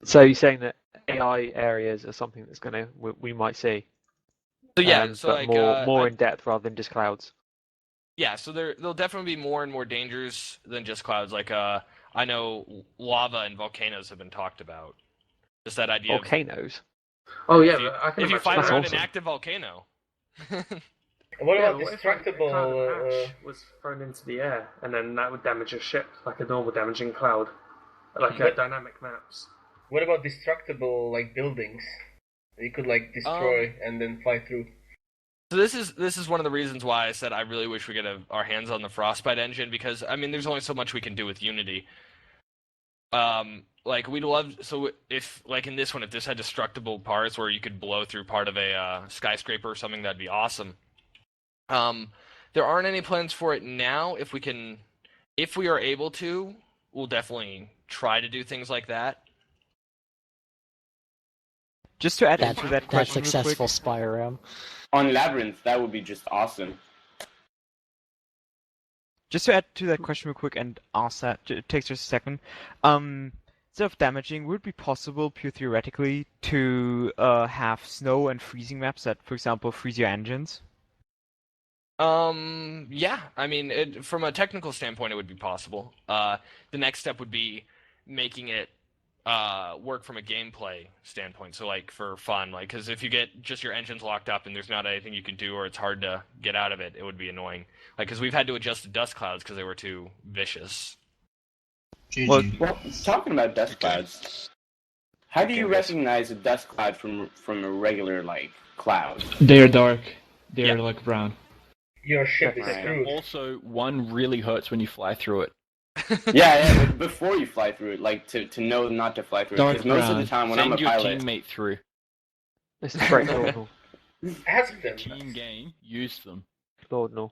So you're saying that AI areas are something that's we might see. So yeah, but like more in depth rather than just clouds. Yeah, so there'll definitely be more and more dangers than just clouds. Like I know lava and volcanoes have been talked about. Just that idea Volcanoes? Oh yeah, if you fight around an active volcano. What about what destructible? If a ash was thrown into the air, and then that would damage a ship like a normal damaging cloud, like dynamic maps. What about destructible like buildings that you could like destroy and then fly through? So this is one of the reasons why I said I really wish we could have our hands on the Frostbite engine, because I mean there's only so much we can do with Unity. Like we'd love, so if like in this one, if this had destructible parts where you could blow through part of a skyscraper or something, that'd be awesome. There aren't any plans for it now. If we are able to, we'll definitely try to do things like that. Just to add into that question, that successful Spyro. On Labyrinth, that would be just awesome. Just to add to that question real quick and ask that, it takes just a second. Instead of damaging, would it be possible, pure theoretically, to have snow and freezing maps that, for example, freeze your engines? Yeah. I mean, from a technical standpoint, it would be possible. The next step would be making it work from a gameplay standpoint. So, like, for fun, like, because if you get just your engines locked up and there's not anything you can do, or it's hard to get out of it, it would be annoying. Like, because we've had to adjust the dust clouds because they were too vicious. Well, talking about dust clouds, how do you recognize a dust cloud from a regular like cloud? They're dark. They're like brown. Your ship is screwed. Also, one really hurts when you fly through it. yeah, but before you fly through it, like to know not to fly through it. Because most of the time when I'm a pilot, send your teammate through. This is very Lordnal. Ask them. Team game, use them. Lordnal.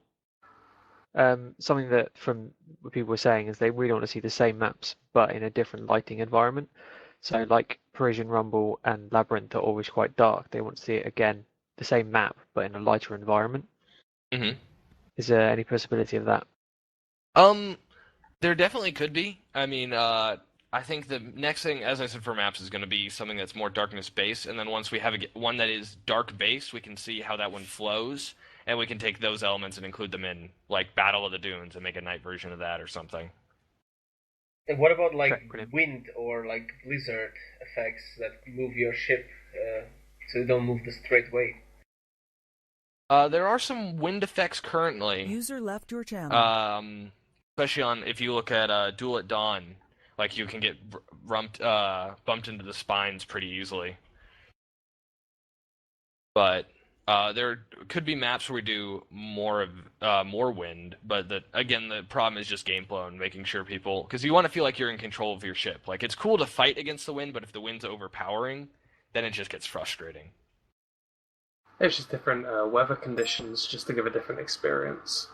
Something that from what people were saying is they really want to see the same maps, but in a different lighting environment. So, like Parisian Rumble and Labyrinth are always quite dark. They want to see it again, the same map, but in a lighter environment. Mm-hmm. Is there any possibility of that? There definitely could be. I mean, I think the next thing, as I said, for maps is going to be something that's more darkness based, and then once we have one that is dark based, we can see how that one flows, and we can take those elements and include them in, like, Battle of the Dunes and make a night version of that or something. And what about like wind or like blizzard effects that move your ship so you don't move the straight way? There are some wind effects currently. User left your channel. Especially if you look at Duel at Dawn, like you can get bumped into the spines pretty easily. But There could be maps where we do more wind, but the problem is just game flow and making sure people, because you want to feel like you're in control of your ship. Like, it's cool to fight against the wind, but if the wind's overpowering, then it just gets frustrating. It's just different weather conditions, just to give a different experience.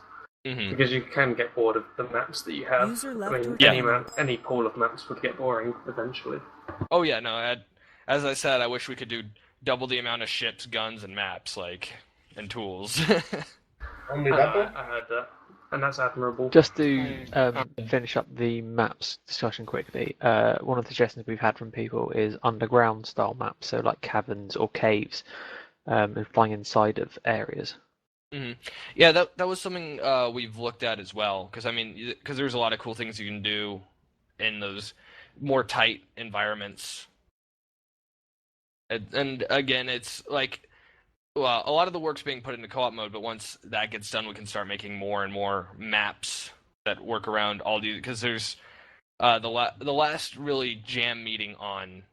Mm-hmm. Because you can get bored of the maps that you have. User I left mean, your any pool of maps would get boring eventually. Oh yeah, no. As I said, I wish we could do double the amount of ships, guns, and maps, and tools. Only double? I heard that, and that's admirable. Just to finish up the maps discussion quickly, one of the suggestions we've had from people is underground style maps, so like caverns or caves, and flying inside of areas. Mm-hmm. Yeah, that was something we've looked at as well, because there's a lot of cool things you can do in those more tight environments. And again, it's like, well, a lot of the work's being put into co-op mode, but once that gets done, we can start making more and more maps that work around all these. Because there's the last really jam meeting on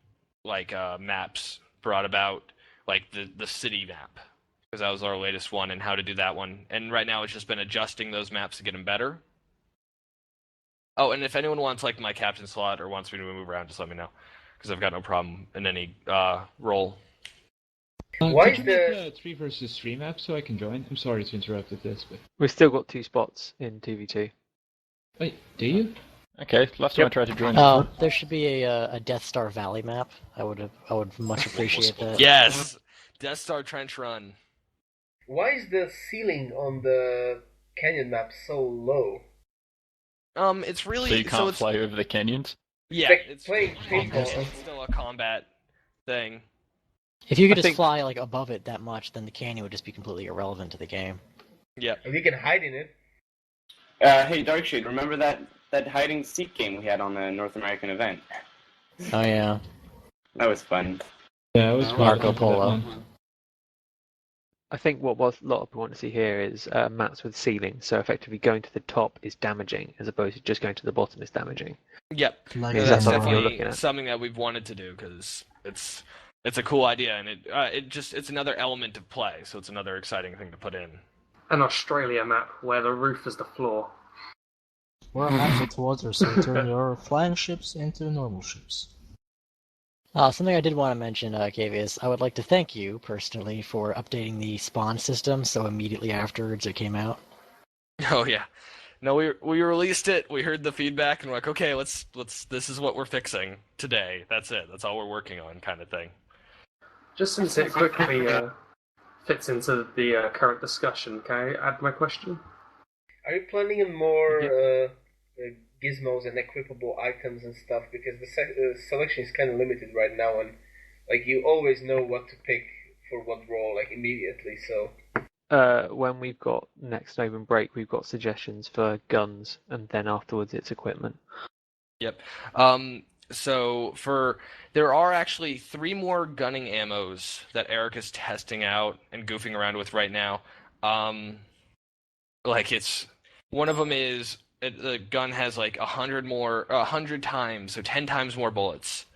maps brought about the city map, because that was our latest one, and how to do that one. And right now, it's just been adjusting those maps to get them better. Oh, and if anyone wants my captain slot or wants me to move around, just let me know, because I've got no problem in any role. Why could you make a 3 versus 3 map so I can join? I'm sorry to interrupt this, but We've still got 2 spots in 2v2. Wait, do you? Okay, last time I tried to join. Oh, there should be a Death Star Valley map. I would much appreciate that. Yes, Death Star Trench Run. Why is the ceiling on the canyon map so low? It's really so you can't fly over the canyons. Yeah, it's still a combat thing. If you could just fly above it that much, then the canyon would just be completely irrelevant to the game. Yeah. And you can hide in it. Hey, Darkshade, remember that hide and seek game we had on the North American event? Oh yeah. That was fun. Yeah, it was Marco Polo. I think what a lot of people want to see here is maps with ceilings, so effectively going to the top is damaging, as opposed to just going to the bottom is damaging. Yep. That's something you're looking at. Something that we've wanted to do, because it's a cool idea, and it's another element of play, so it's another exciting thing to put in. An Australia map where the roof is the floor. Or halfway towards or so turn your flying ships into normal ships. Something I did want to mention, Keyvias, I would like to thank you personally for updating the spawn system so immediately afterwards it came out. Oh yeah, no, we released it. We heard the feedback and we're like, okay, let's. This is what we're fixing today. That's it. That's all we're working on, kind of thing. Just since it quickly fits into the current discussion, can I add my question? Are you planning on more gizmos and equipable items and stuff? Because the selection is kind of limited right now, and you always know what to pick for what role immediately. So when we've got next open break, we've got suggestions for guns, and then afterwards it's equipment. Yep. So there are actually 3 more gunning ammos that Eric is testing out and goofing around with right now. It's one of them is the gun has 100 times, so 10 times more bullets,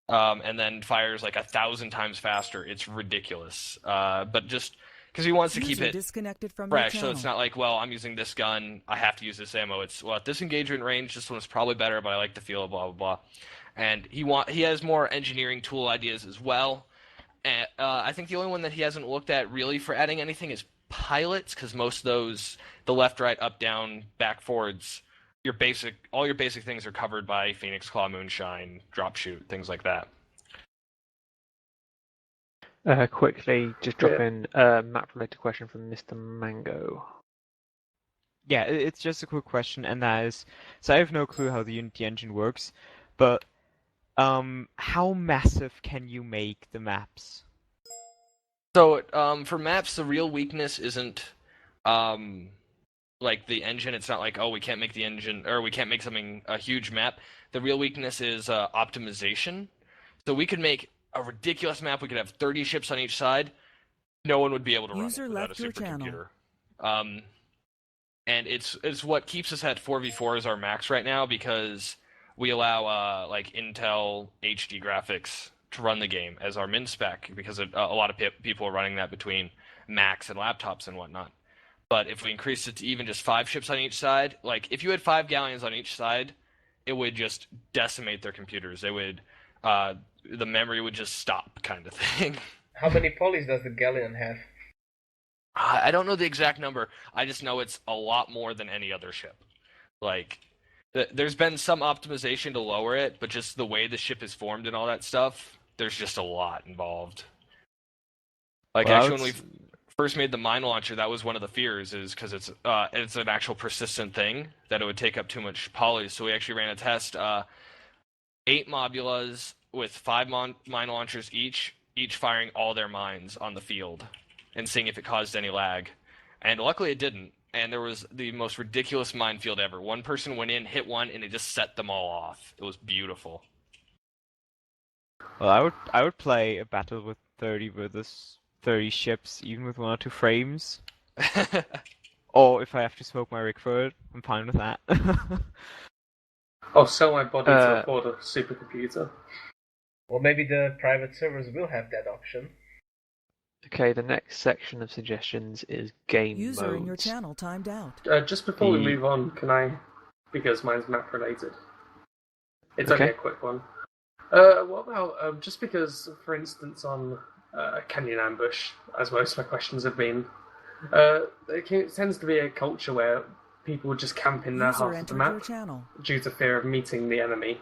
and then fires 1,000 times faster. It's ridiculous. But just because he wants to keep it disconnected from fresh, so it's not I'm using this gun, I have to use this ammo. It's at this engagement range, this one's probably better, but I like the feel of blah blah blah. And he has more engineering tool ideas as well. And I think the only one that he hasn't looked at really for adding anything is pilots, because most of those, the left, right, up, down, back, forwards, all your basic things are covered by Phoenix, Claw, Moonshine, Drop Shoot, things like that. Quickly, just drop in a map-related question from Mr. Mango. Yeah, it's just a quick question, and that is, so I have no clue how the Unity engine works, but how massive can you make the maps? So, for maps, the real weakness isn't, the engine. It's not we can't make the engine, or we can't make something, a huge map. The real weakness is optimization. So we could make a ridiculous map. We could have 30 ships on each side. No one would be able to run it without a supercomputer. And it's what keeps us at 4v4 as our max right now, because we allow, Intel HD graphics to run the game as our min spec, because a lot of people are running that between Macs and laptops and whatnot. But if we increased it to even just 5 ships on each side, like if you had 5 galleons on each side, it would just decimate their computers. They would, the memory would just stop, kind of thing. How many polys does the galleon have? I don't know the exact number. I just know it's a lot more than any other ship. Like, there's been some optimization to lower it, but just the way the ship is formed and all that stuff, there's just a lot involved. Like, Well, actually, when we first made the mine launcher, that was one of the fears, is because it's an actual persistent thing, that it would take up too much polys. So we actually ran a test, 8 mobulas with 5 mine launchers each firing all their mines on the field, and seeing if it caused any lag. And luckily it didn't. And there was the most ridiculous minefield ever. One person went in, hit one, and it just set them all off. It was beautiful. Well, I would play a battle with 30 versus 30 ships, even with 1 or 2 frames. Or if I have to smoke my rig for it, I'm fine with that. Or sell my body to afford a supercomputer. Well, maybe the private servers will have that option. Okay, the next section of suggestions is game User modes. in your channel timed out. Just before we move on, can I, because mine's map related, it's Okay. only a quick one. What about, just because, for instance, on Canyon Ambush, as most of my questions have been, it tends to be a culture where people just camp in their User half of the entered map your channel. due to fear of meeting the enemy.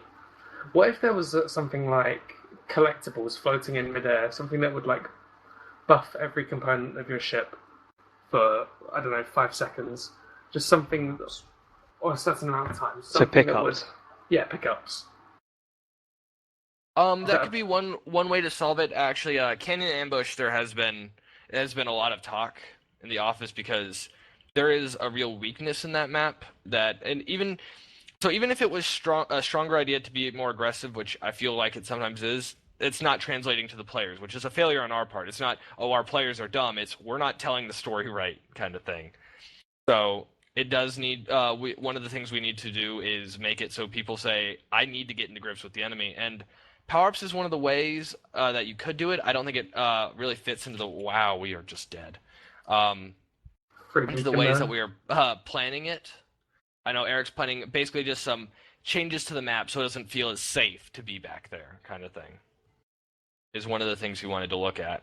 What if there was something like collectibles floating in midair, something that would like buff every component of your ship for, I don't know, 5 seconds? Just something, or a certain amount of time. So Something that pickups. Yeah, pickups. That could be one way to solve it. Actually, Canyon Ambush, there has been a lot of talk in the office because there is a real weakness in that map even if it was a stronger idea to be more aggressive, which I feel like it sometimes is, it's not translating to the players, which is a failure on our part. It's not, our players are dumb. It's, we're not telling the story right, kind of thing. So it does need, one of the things we need to do is make it so people say, I need to get into grips with the enemy. And power-ups is one of the ways that you could do it. I don't think it really fits into the, wow, we are just dead. Into the ways that we are planning it. I know Eric's planning basically just some changes to the map so it doesn't feel as safe to be back there, kind of thing, is one of the things we wanted to look at.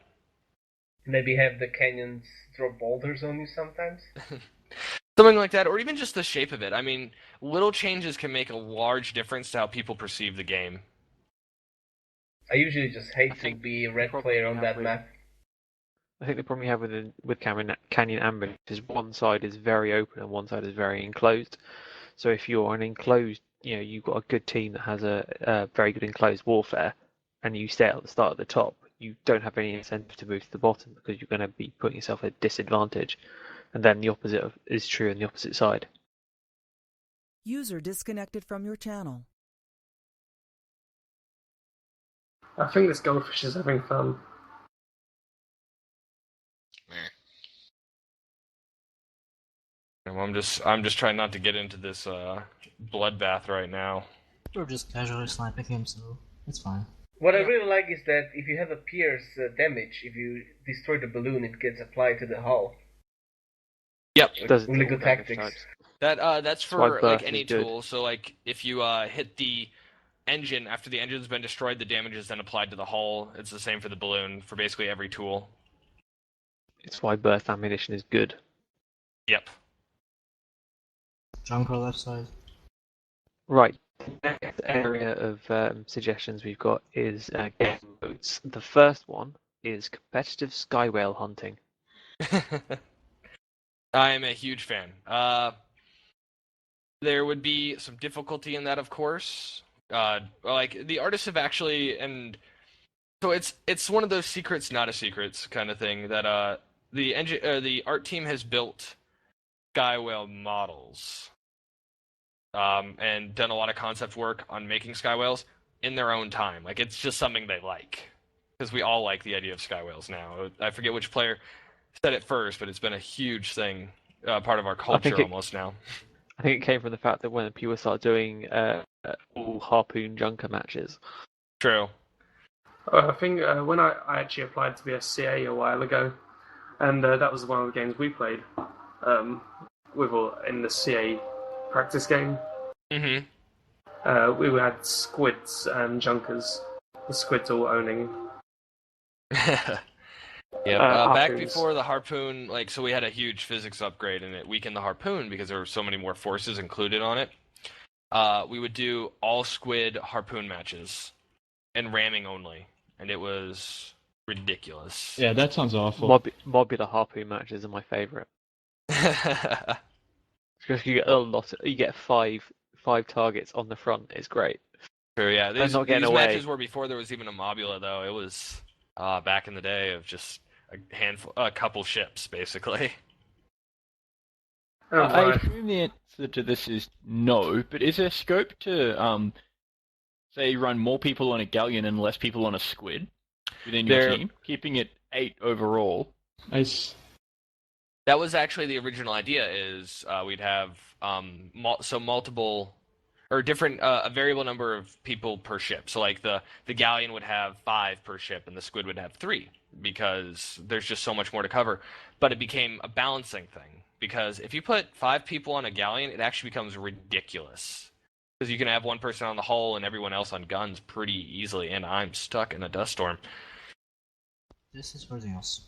Maybe have the canyons throw boulders on you sometimes? Something like that, or even just the shape of it. I mean, little changes can make a large difference to how people perceive the game. I usually just hate to be a red player on that map. I think the problem you have with Canyon Ambush is one side is very open and one side is very enclosed. So if you're an enclosed, you've got a good team that has a very good enclosed warfare, and you stay at the start at the top, you don't have any incentive to move to the bottom because you're going to be putting yourself at a disadvantage. And then the opposite is true on the opposite side. User disconnected from your channel. I think this goldfish is having fun. I'm just trying not to get into this bloodbath right now. We're just casually sniping him, so it's fine. What I really like is that if you have a pierce damage, if you destroy the balloon, it gets applied to the hull. Yep. Really good tactics. That's for like any tool. So like if you hit the engine after the engine's been destroyed, the damage is then applied to the hull. It's the same for the balloon for basically every tool. It's why burst ammunition is good. Yep. Junker left side. Right. The next area of suggestions we've got is game modes. The first one is competitive sky whale hunting. I am a huge fan. There would be some difficulty in that, of course. Like the artists have actually, and so it's one of those secrets, not a secrets kind of thing that the art team has built sky whale models, and done a lot of concept work on making sky whales in their own time. Like it's just something they like, because we all like the idea of sky whales now. I forget which player said it first, but it's been a huge thing, part of our culture almost now. I think it came from the fact that when people started doing all harpoon junker matches. True. I think when I actually applied to be a CA a while ago, and that was one of the games we played in the CA practice game. Mm-hmm. We had squids and junkers. The squids all owning. Yeah, back before the harpoon, so we had a huge physics upgrade, and it weakened the harpoon because there were so many more forces included on it. We would do all squid harpoon matches, and ramming only, and it was ridiculous. Yeah, that sounds awful. Modular harpoon matches are my favourite. Because you get you get five targets on the front. It's great. True, yeah. These away. matches were before there was even a mobula, though. It was back in the day of just a couple ships, basically. I assume the answer to this is no, but is there scope to, say, run more people on a galleon and less people on a squid within your team, keeping it 8 overall? That was actually the original idea. Is we'd have multiple or different a variable number of people per ship. So the galleon would have 5 per ship, and the squid would have 3 because there's just so much more to cover. But it became a balancing thing because if you put 5 people on a galleon, it actually becomes ridiculous because you can have one person on the hull and everyone else on guns pretty easily. And I'm stuck in a dust storm. This is for else.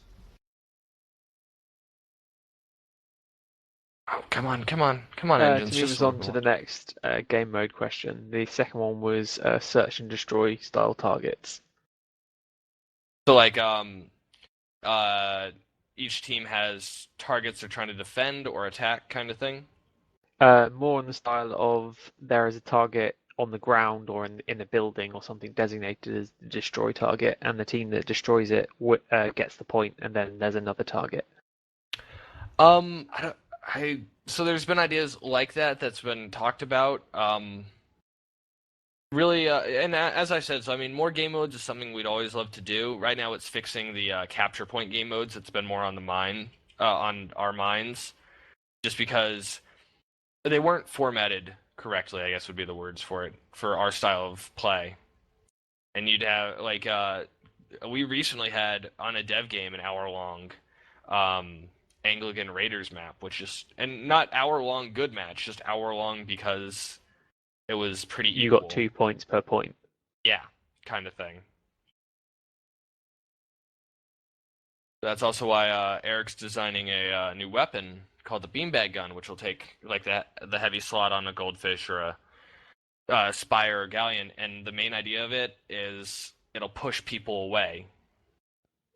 Oh, come on, engines. To move us on to the next game mode question. The second one was search and destroy style targets. So each team has targets they're trying to defend or attack kind of thing? More on the style of there is a target on the ground or in a building or something designated as the destroy target, and the team that destroys it gets the point, and then there's another target. So there's been ideas like that's been talked about. Really, and as I said, more game modes is something we'd always love to do. Right now, it's fixing the capture point game modes. It's been more on on our minds, just because they weren't formatted correctly, I guess would be the words for it, for our style of play. And you'd have we recently had on a dev game an hour-long Anglican Raiders map, and not hour-long good match, just hour-long because it was pretty equal. You got 2 points per point. Yeah, kind of thing. That's also why Eric's designing a new weapon called the beanbag gun, which will take the heavy slot on a goldfish or a spire or galleon, and the main idea of it is it'll push people away.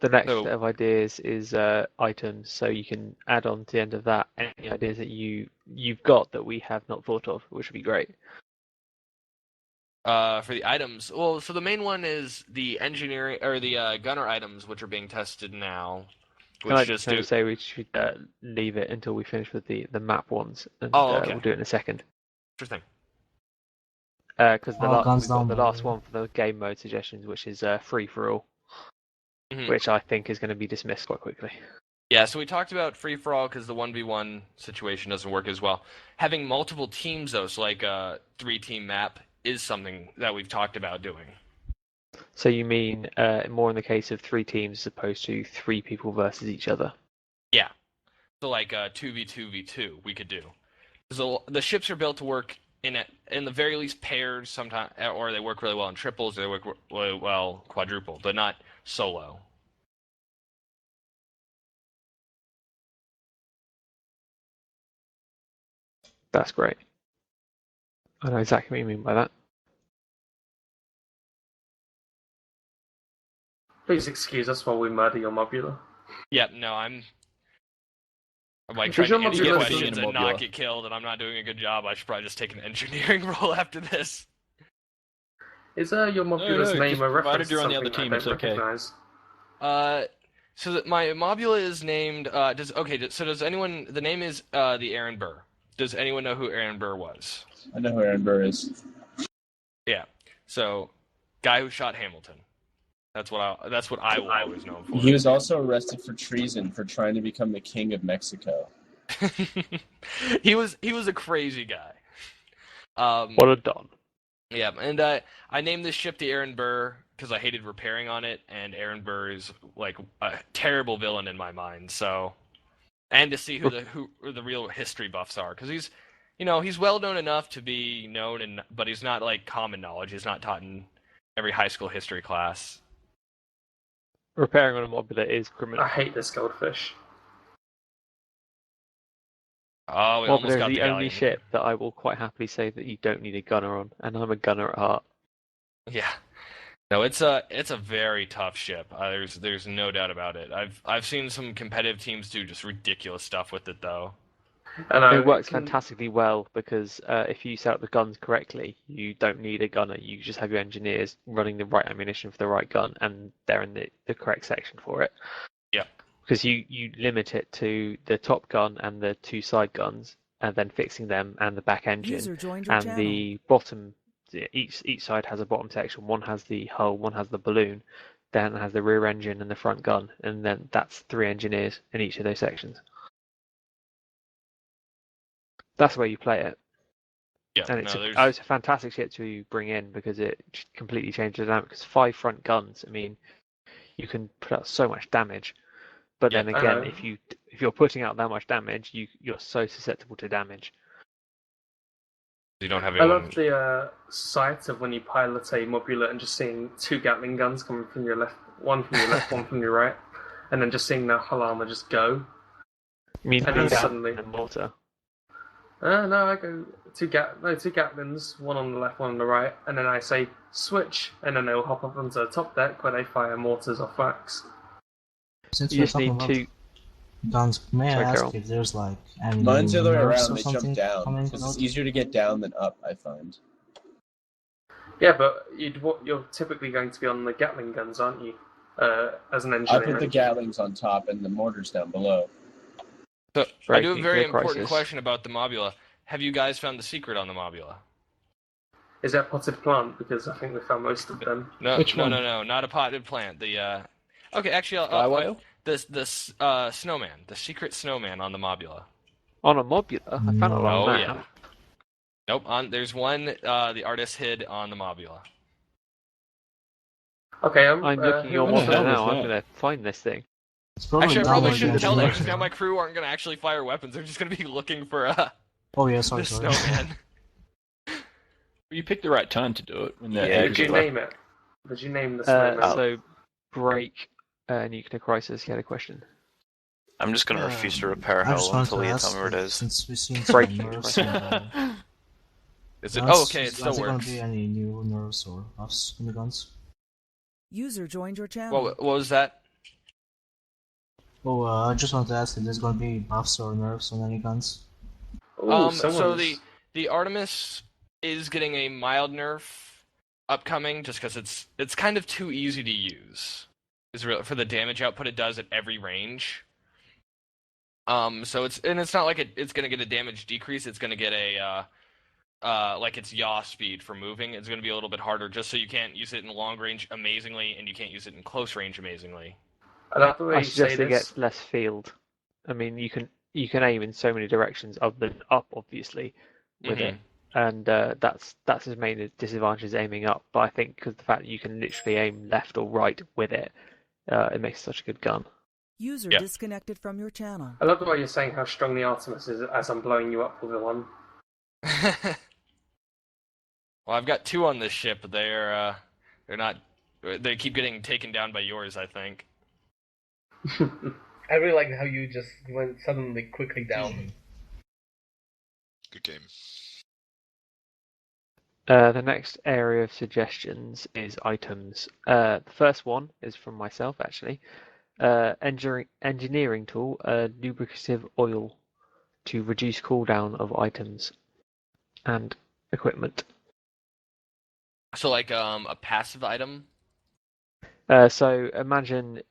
The next set of ideas is items, so you can add on to the end of that any ideas that you've got that we have not thought of, which would be great. For the items, so the main one is the engineering or the gunner items, which are being tested now. I just say we should leave it until we finish with the map ones, and okay. We'll do it in a second. Sure thing. Because we've got the last one for the game mode suggestions, which is free for all. Mm-hmm. Which I think is going to be dismissed quite quickly. Yeah, so we talked about free-for-all because the 1v1 situation doesn't work as well. Having multiple teams, though, so a 3-team map is something that we've talked about doing. So you mean more in the case of 3 teams as opposed to 3 people versus each other? Yeah. So 2v2v2 we could do. So the ships are built to work in the very least pairs sometimes, or they work really well in triples, or they work really well quadruple, but not solo. That's great. I know exactly what you mean by that. Please excuse us while we murder your mobula. Yep, no, I'm trying to answer questions and not get killed, and I'm not doing a good job. I should probably just take an engineering role after this. Is your mobula's name a reference to you're on something the other team, I it's don't okay. recognize? So that my mobula is named. Does anyone? The name is the Aaron Burr. Does anyone know who Aaron Burr was? I know who Aaron Burr is. Yeah. So, guy who shot Hamilton. That's what I will always know him for. He was also arrested for treason for trying to become the king of Mexico. He was a crazy guy. What a don. Yeah, and I named this ship the Aaron Burr because I hated repairing on it, and Aaron Burr is like a terrible villain in my mind. So, and to see who the real history buffs are, because he's well known enough to be known, but he's not like common knowledge. He's not taught in every high school history class. Repairing on a mobula is criminal. I hate this goldfish. Oh, we Mobula almost is got the the only galleon. ship that I will quite happily say that you don't need a gunner on, and I'm a gunner at heart. Yeah. No, it's a very tough ship. There's no doubt about it. I've seen some competitive teams do just ridiculous stuff with it though. It works fantastically well because if you set up the guns correctly, you don't need a gunner. You just have your engineers running the right ammunition for the right gun, and they're in the correct section for it. Yeah. Because you limit it to the top gun and the two side guns, and then fixing them and the back engine and the bottom. Each side has a bottom section. One has the hull, one has the balloon, then has the rear engine and the front gun, and then that's 3 engineers in each of those sections. That's where you play it. Yeah, and it's a fantastic ship to bring in because it completely changes the dynamic. Because 5 front guns, I mean, you can put out so much damage. But then again, if you're putting out that much damage, you're so susceptible to damage. You don't have I love the sight of when you pilot a mobula and just seeing 2 Gatling guns coming from your left, one from your left, one from your right, and then just seeing the hull armor just go. You mean and then suddenly and mortar? No, I go 2 Gatlins, one on the left, one on the right, and then I say switch, and then they'll hop up onto the top deck where they fire mortars off wax. Since you we're just talking need about 2 guns, may Sorry, I ask Carol. if there's like any Mine's the other way nerfs around. or They something jump down coming because it's out? easier to get down than up. I find. Yeah, but you're typically going to be on the Gatling guns, aren't you? As an I engineer. put the Gatlings on top and the mortars down below. So I do have a very important question about the mobula. Have you guys found the secret on the mobula? Is that potted plant? Because I think we found most of them. No, Which one? no, not a potted plant. The okay, actually, Sky whale? This snowman, the secret snowman on the mobula. On a mobula? I found it on a map. Yeah. Nope. There's one. The artist hid on the mobula. Okay, I'm looking your mobula now. I'm gonna find this thing. Actually, I probably shouldn't tell them because now my crew aren't gonna actually fire weapons. They're just gonna be looking for Oh yeah, sorry. the snowman. You picked the right time to do it. When the Did you name it? Did you name the snowman? So, Break, Nuclear Crisis, you had a question. I'm just going to refuse to repair I just Hell wanted until to you ask, tell me where it is. since we've seen some Breaking nerfs in the Is it? guns, Oh, okay, it still is there works. gonna be any new nerfs or buffs in the guns? User joined your channel. What was that? Oh, I just wanted to ask if there's gonna be buffs or nerfs on any guns. So the Artemis is getting a mild nerf upcoming, just because it's kind of too easy to use. For the damage output it does at every range. So it's not like it's gonna get a damage decrease. It's gonna get a like its yaw speed for moving. It's gonna be a little bit harder, just so you can't use it in long range amazingly, and you can't use it in close range amazingly. I suggest it gets less field. I mean, you can aim in so many directions other than up, obviously, with it, and that's his main disadvantage is aiming up. But I think because the fact that you can literally aim left or right with it, it makes it such a good gun. User disconnected from your channel. I love the way you're saying how strong the Artemis is as I'm blowing you up with the one. Well, I've got 2 on this ship, but they're not. They keep getting taken down by yours, I think. I really like how you just went suddenly quickly down. Good game. The next area of suggestions is items. The first one is from myself, actually. Engineering tool, lubricative oil to reduce cooldown of items and equipment. So like a passive item. So imagine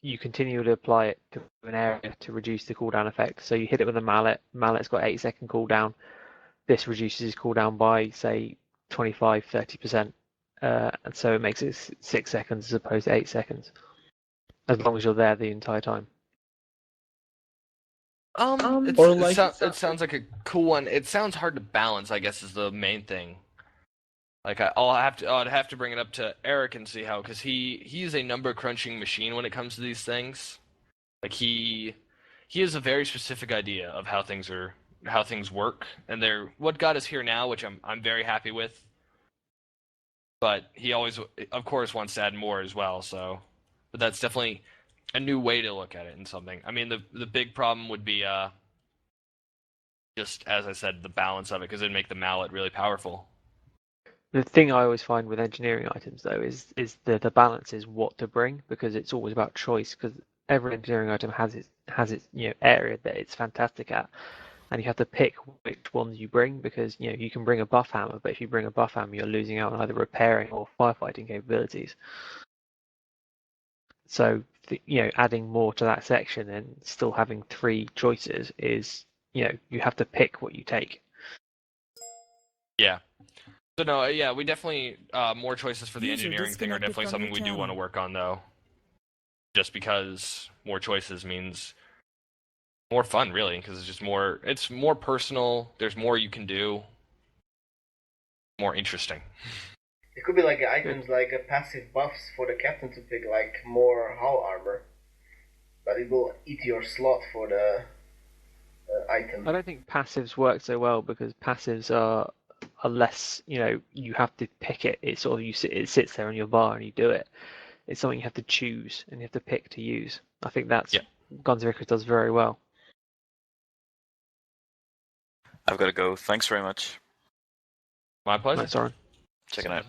you continue to apply it to an area to reduce the cooldown effect. So you hit it with a mallet. Mallet's got 8-second cooldown. This reduces his cooldown by say 25-30%, and so it makes it 6 seconds as opposed to 8 seconds, as long as you're there the entire time. It sounds like a cool one. It sounds hard to balance, I guess, is the main thing. Like I'd have to bring it up to Eric and see how, because he is a number crunching machine when it comes to these things. Like he has a very specific idea of how things work, and they're what got us here now, which I'm very happy with. But he always, of course, wants to add more as well. So, but that's definitely a new way to look at it in something. I mean, the big problem would be just as I said, the balance of it, because it'd make the mallet really powerful. The thing I always find with engineering items though is the balance is what to bring, because it's always about choice, because every engineering item has its area that it's fantastic at, and you have to pick which ones you bring, because you can bring a buff hammer, but if you bring a buff hammer you're losing out on either repairing or firefighting capabilities. So adding more to that section and still having 3 choices is you have to pick what you take. Yeah. So no, yeah, we definitely more choices for the engineering thing are definitely something we do want to work on, though. Just because more choices means more fun, really, because it's more personal. There's more you can do. More interesting. It could be like items like passive buffs for the captain to pick, like more hull armor, but it will eat your slot for the item. I don't think passives work so well, because passives are less, you have to pick it. It's sort of it sits there on your bar and you do it. It's something you have to choose and you have to pick to use. I think that's Guns of Icarus does very well. I've got to go. Thanks very much. My pleasure. Nice, Oren. Check it out.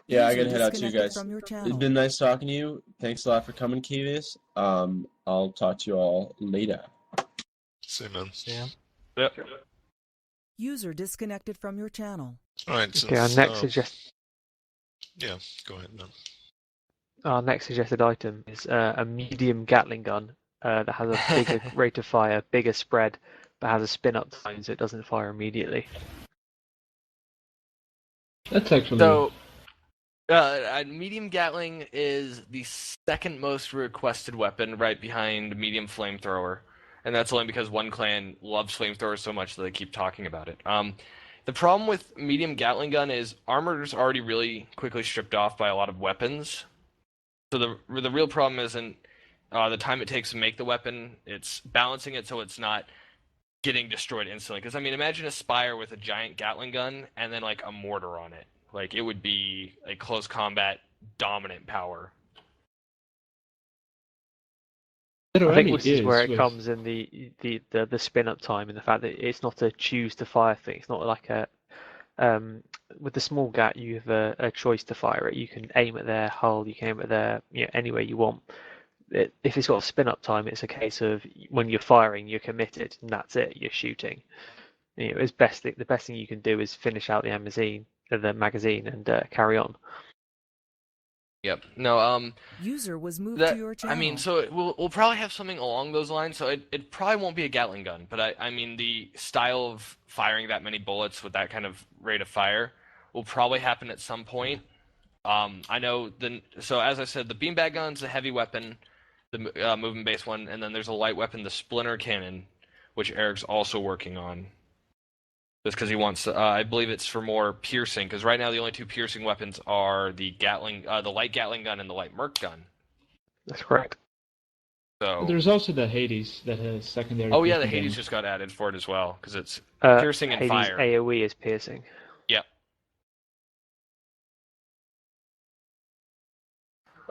Yeah, I gotta head out too, guys. It's been nice talking to you. Thanks a lot for coming, Keyvias. I'll talk to you all later. See you, man. Yeah. Yep. User disconnected from your channel. All right. Okay, our next Yeah, go ahead, man. Our next suggested item is a medium Gatling gun that has a bigger rate of fire, bigger spread, but has a spin-up time, so it doesn't fire immediately. That's actually... So, medium Gatling is the second most requested weapon, right behind medium flamethrower, and that's only because one clan loves flamethrowers so much that they keep talking about it. The problem with medium Gatling gun is armor is already really quickly stripped off by a lot of weapons. So the real problem isn't the time it takes to make the weapon, it's balancing it so it's not getting destroyed instantly. Because, I mean, imagine a Spire with a giant Gatling gun and then, like, a mortar on it. Like, it would be a close combat dominant power. I think this is where it comes in the spin-up time, and the fact that it's not a choose to fire thing. It's not like a with the small gat you have a choice to fire it. You can aim at their hull, you can aim at their anywhere you want. If it's got a spin-up time, it's a case of when you're firing, you're committed, and that's it. You're shooting. The best thing you can do is finish out the magazine, and carry on. Yep. No. User was moved to your channel. I mean, so we'll probably have something along those lines. So it probably won't be a Gatling gun, but I mean the style of firing that many bullets with that kind of rate of fire will probably happen at some point. I know so as I said, the beanbag gun's a heavy weapon, the movement-based one, and then there's a light weapon, the splinter cannon, which Eric's also working on. Just because he wants, I believe it's for more piercing. Because right now the only 2 piercing weapons are the light Gatling gun and the light Merc gun. That's correct. So there's also the Hades that has secondary. Oh yeah, the Hades just got added for it as well because it's piercing and Hades fire. AOE is piercing. Yep.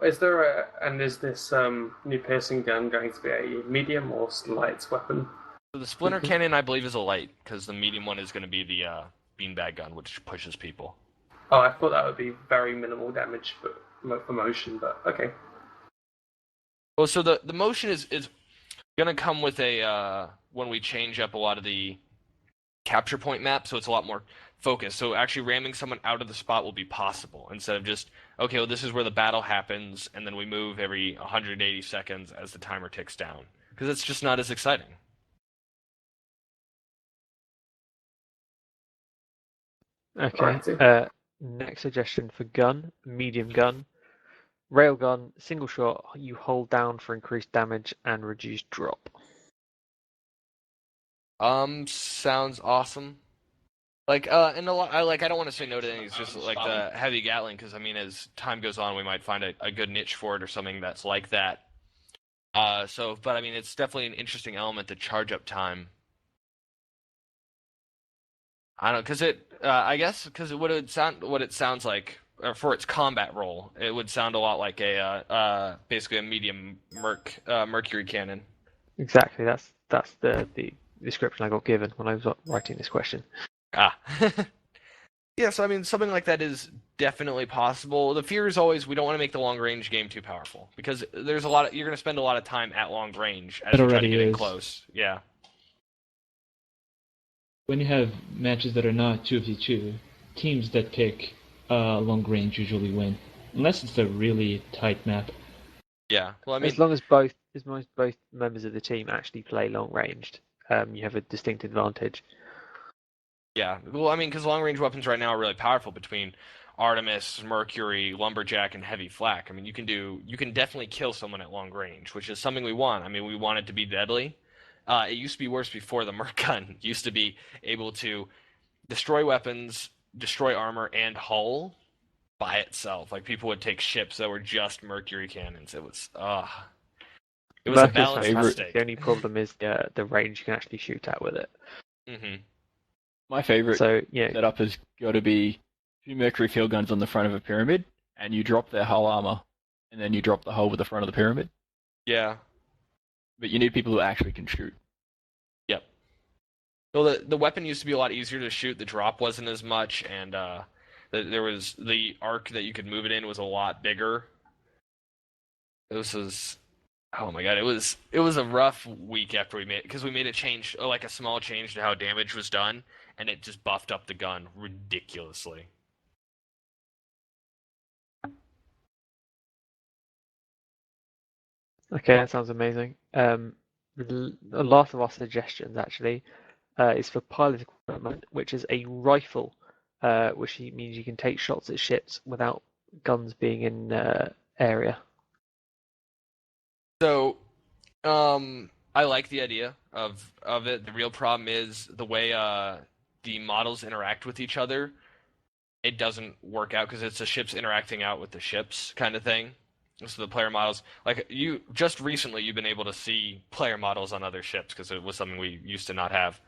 Is this new piercing gun going to be a medium or light weapon? So the splinter cannon, I believe, is a light, because the medium one is going to be the beanbag gun, which pushes people. Oh, I thought that would be very minimal damage for motion, but okay. Well, so the motion is going to come with when we change up a lot of the capture point map, so it's a lot more focused. So actually ramming someone out of the spot will be possible, instead of just, okay, well, this is where the battle happens, and then we move every 180 seconds as the timer ticks down, because it's just not as exciting. Okay. Next suggestion for gun, medium gun. Railgun, single shot, you hold down for increased damage and reduced drop. Sounds awesome. And a lot, I don't want to say no to anything. It's just like the heavy Gatling, because I mean, as time goes on, we might find a good niche for it or something that's like that. But I mean, it's definitely an interesting element to charge up time. I don't, because I guess, because what it sounds like, or for its combat role, it would sound a lot like basically a medium mercury cannon. Exactly. That's the description I got given when I was writing this question. Ah. Yeah, so I mean, something like that is definitely possible. The fear is always we don't want to make the long range game too powerful, because there's you're going to spend a lot of time at long range as It you're trying to already get in is. close. Yeah. When you have matches that are not 2v2, teams that pick long range usually win, unless it's a really tight map. Yeah. Well, I mean, as long as both members of the team actually play long ranged, you have a distinct advantage. yeah. Well, I mean, because long range weapons right now are really powerful between Artemis, Mercury, Lumberjack, and Heavy Flak. I mean, you can definitely kill someone at long range, which is something we want. I mean, we want it to be deadly. It used to be worse before the Merc gun used to be able to destroy weapons, destroy armor, and hull by itself. Like, people would take ships that were just Mercury cannons. It was a balanced mistake. The only problem is the range you can actually shoot at with it. Mm-hmm. My favorite setup has got to be 2 Mercury field guns on the front of a pyramid, and you drop their hull armor, and then you drop the hull with the front of the pyramid. Yeah. But you need people who actually can shoot. Yep. Well, the weapon used to be a lot easier to shoot. The drop wasn't as much, and there was the arc that you could move it in was a lot bigger. This was, oh my god, it was a rough week after we made, because we made a change, like a small change to how damage was done, and it just buffed up the gun ridiculously. Okay, that sounds amazing. A lot of our suggestions actually is for pilot equipment, which is a rifle, which means you can take shots at ships without guns being in area. So, I like the idea of it. The real problem is the way the models interact with each other. It doesn't work out because it's the ships interacting out with the ships kind of thing. So the player models, like just recently, you've been able to see player models on other ships because it was something we used to not have.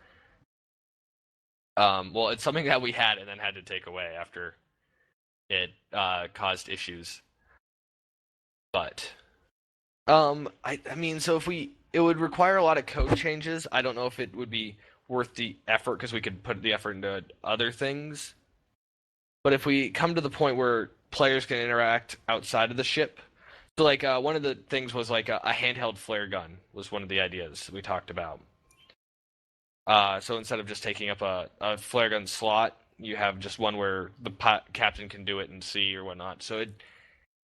Well, it's something that we had and then had to take away after it caused issues. But I mean, so it would require a lot of code changes. I don't know if it would be worth the effort because we could put the effort into other things. But if we come to the point where players can interact outside of the ship, so like one of the things was like a handheld flare gun was one of the ideas we talked about. So instead of just taking up a flare gun slot, you have just one where the captain can do it and see or whatnot. So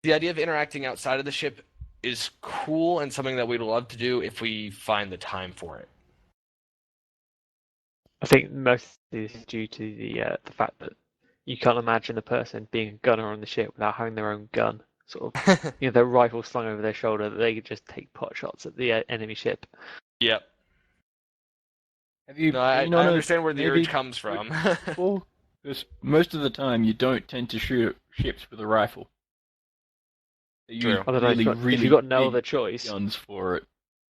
the idea of interacting outside of the ship is cool and something that we'd love to do if we find the time for it. I think mostly this is due to the fact that you can't imagine a person being a gunner on the ship without having their own gun. Sort of, their rifle slung over their shoulder that they could just take pot shots at the enemy ship. Yep. I understand where the urge comes from. Because most of the time you don't tend to shoot ships with a rifle. True. If you've got no other choice. Guns for it.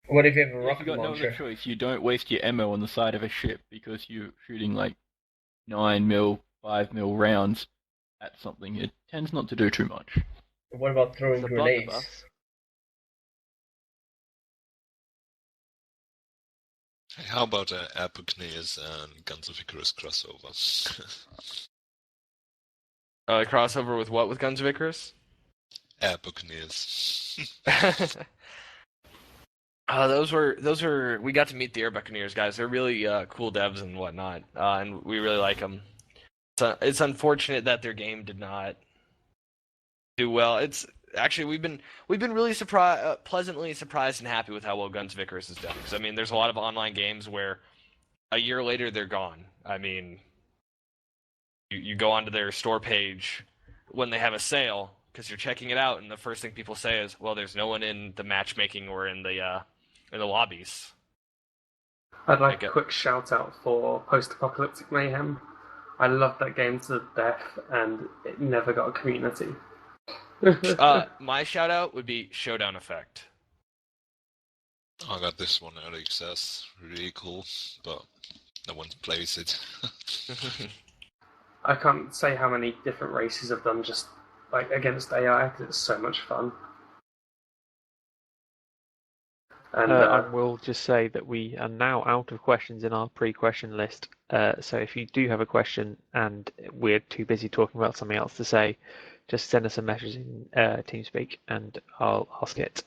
What if you have a If rocket you've got no launcher? other choice, you don't waste your ammo on the side of a ship because you're shooting like 9mm, 5mm rounds at something. It tends not to do too much. What about throwing grenades? How about Air Buccaneers and Guns of Icarus crossover? Crossover with what with Guns of Icarus? Air Buccaneers. Those were we got to meet the Air Buccaneers guys. They're really cool devs and whatnot, and we really like them. So it's unfortunate that their game did not do well. It's actually we've been really pleasantly surprised and happy with how well Guns of Icarus has done. Because I mean, there's a lot of online games where a year later they're gone. I mean, you go onto their store page when they have a sale because you're checking it out, and the first thing people say is, "Well, there's no one in the matchmaking or in the lobbies." I'd like a quick shout out for Post-Apocalyptic Mayhem. I loved that game to death, and it never got a community. My shout out would be Showdown Effect. I got this one early access, really cool, but no one plays it. I can't say how many different races I've done just like against AI, because it's so much fun. And I will just say that we are now out of questions in our pre-question list. So if you do have a question and we're too busy talking about something else to say, just send us a message in TeamSpeak and I'll ask it.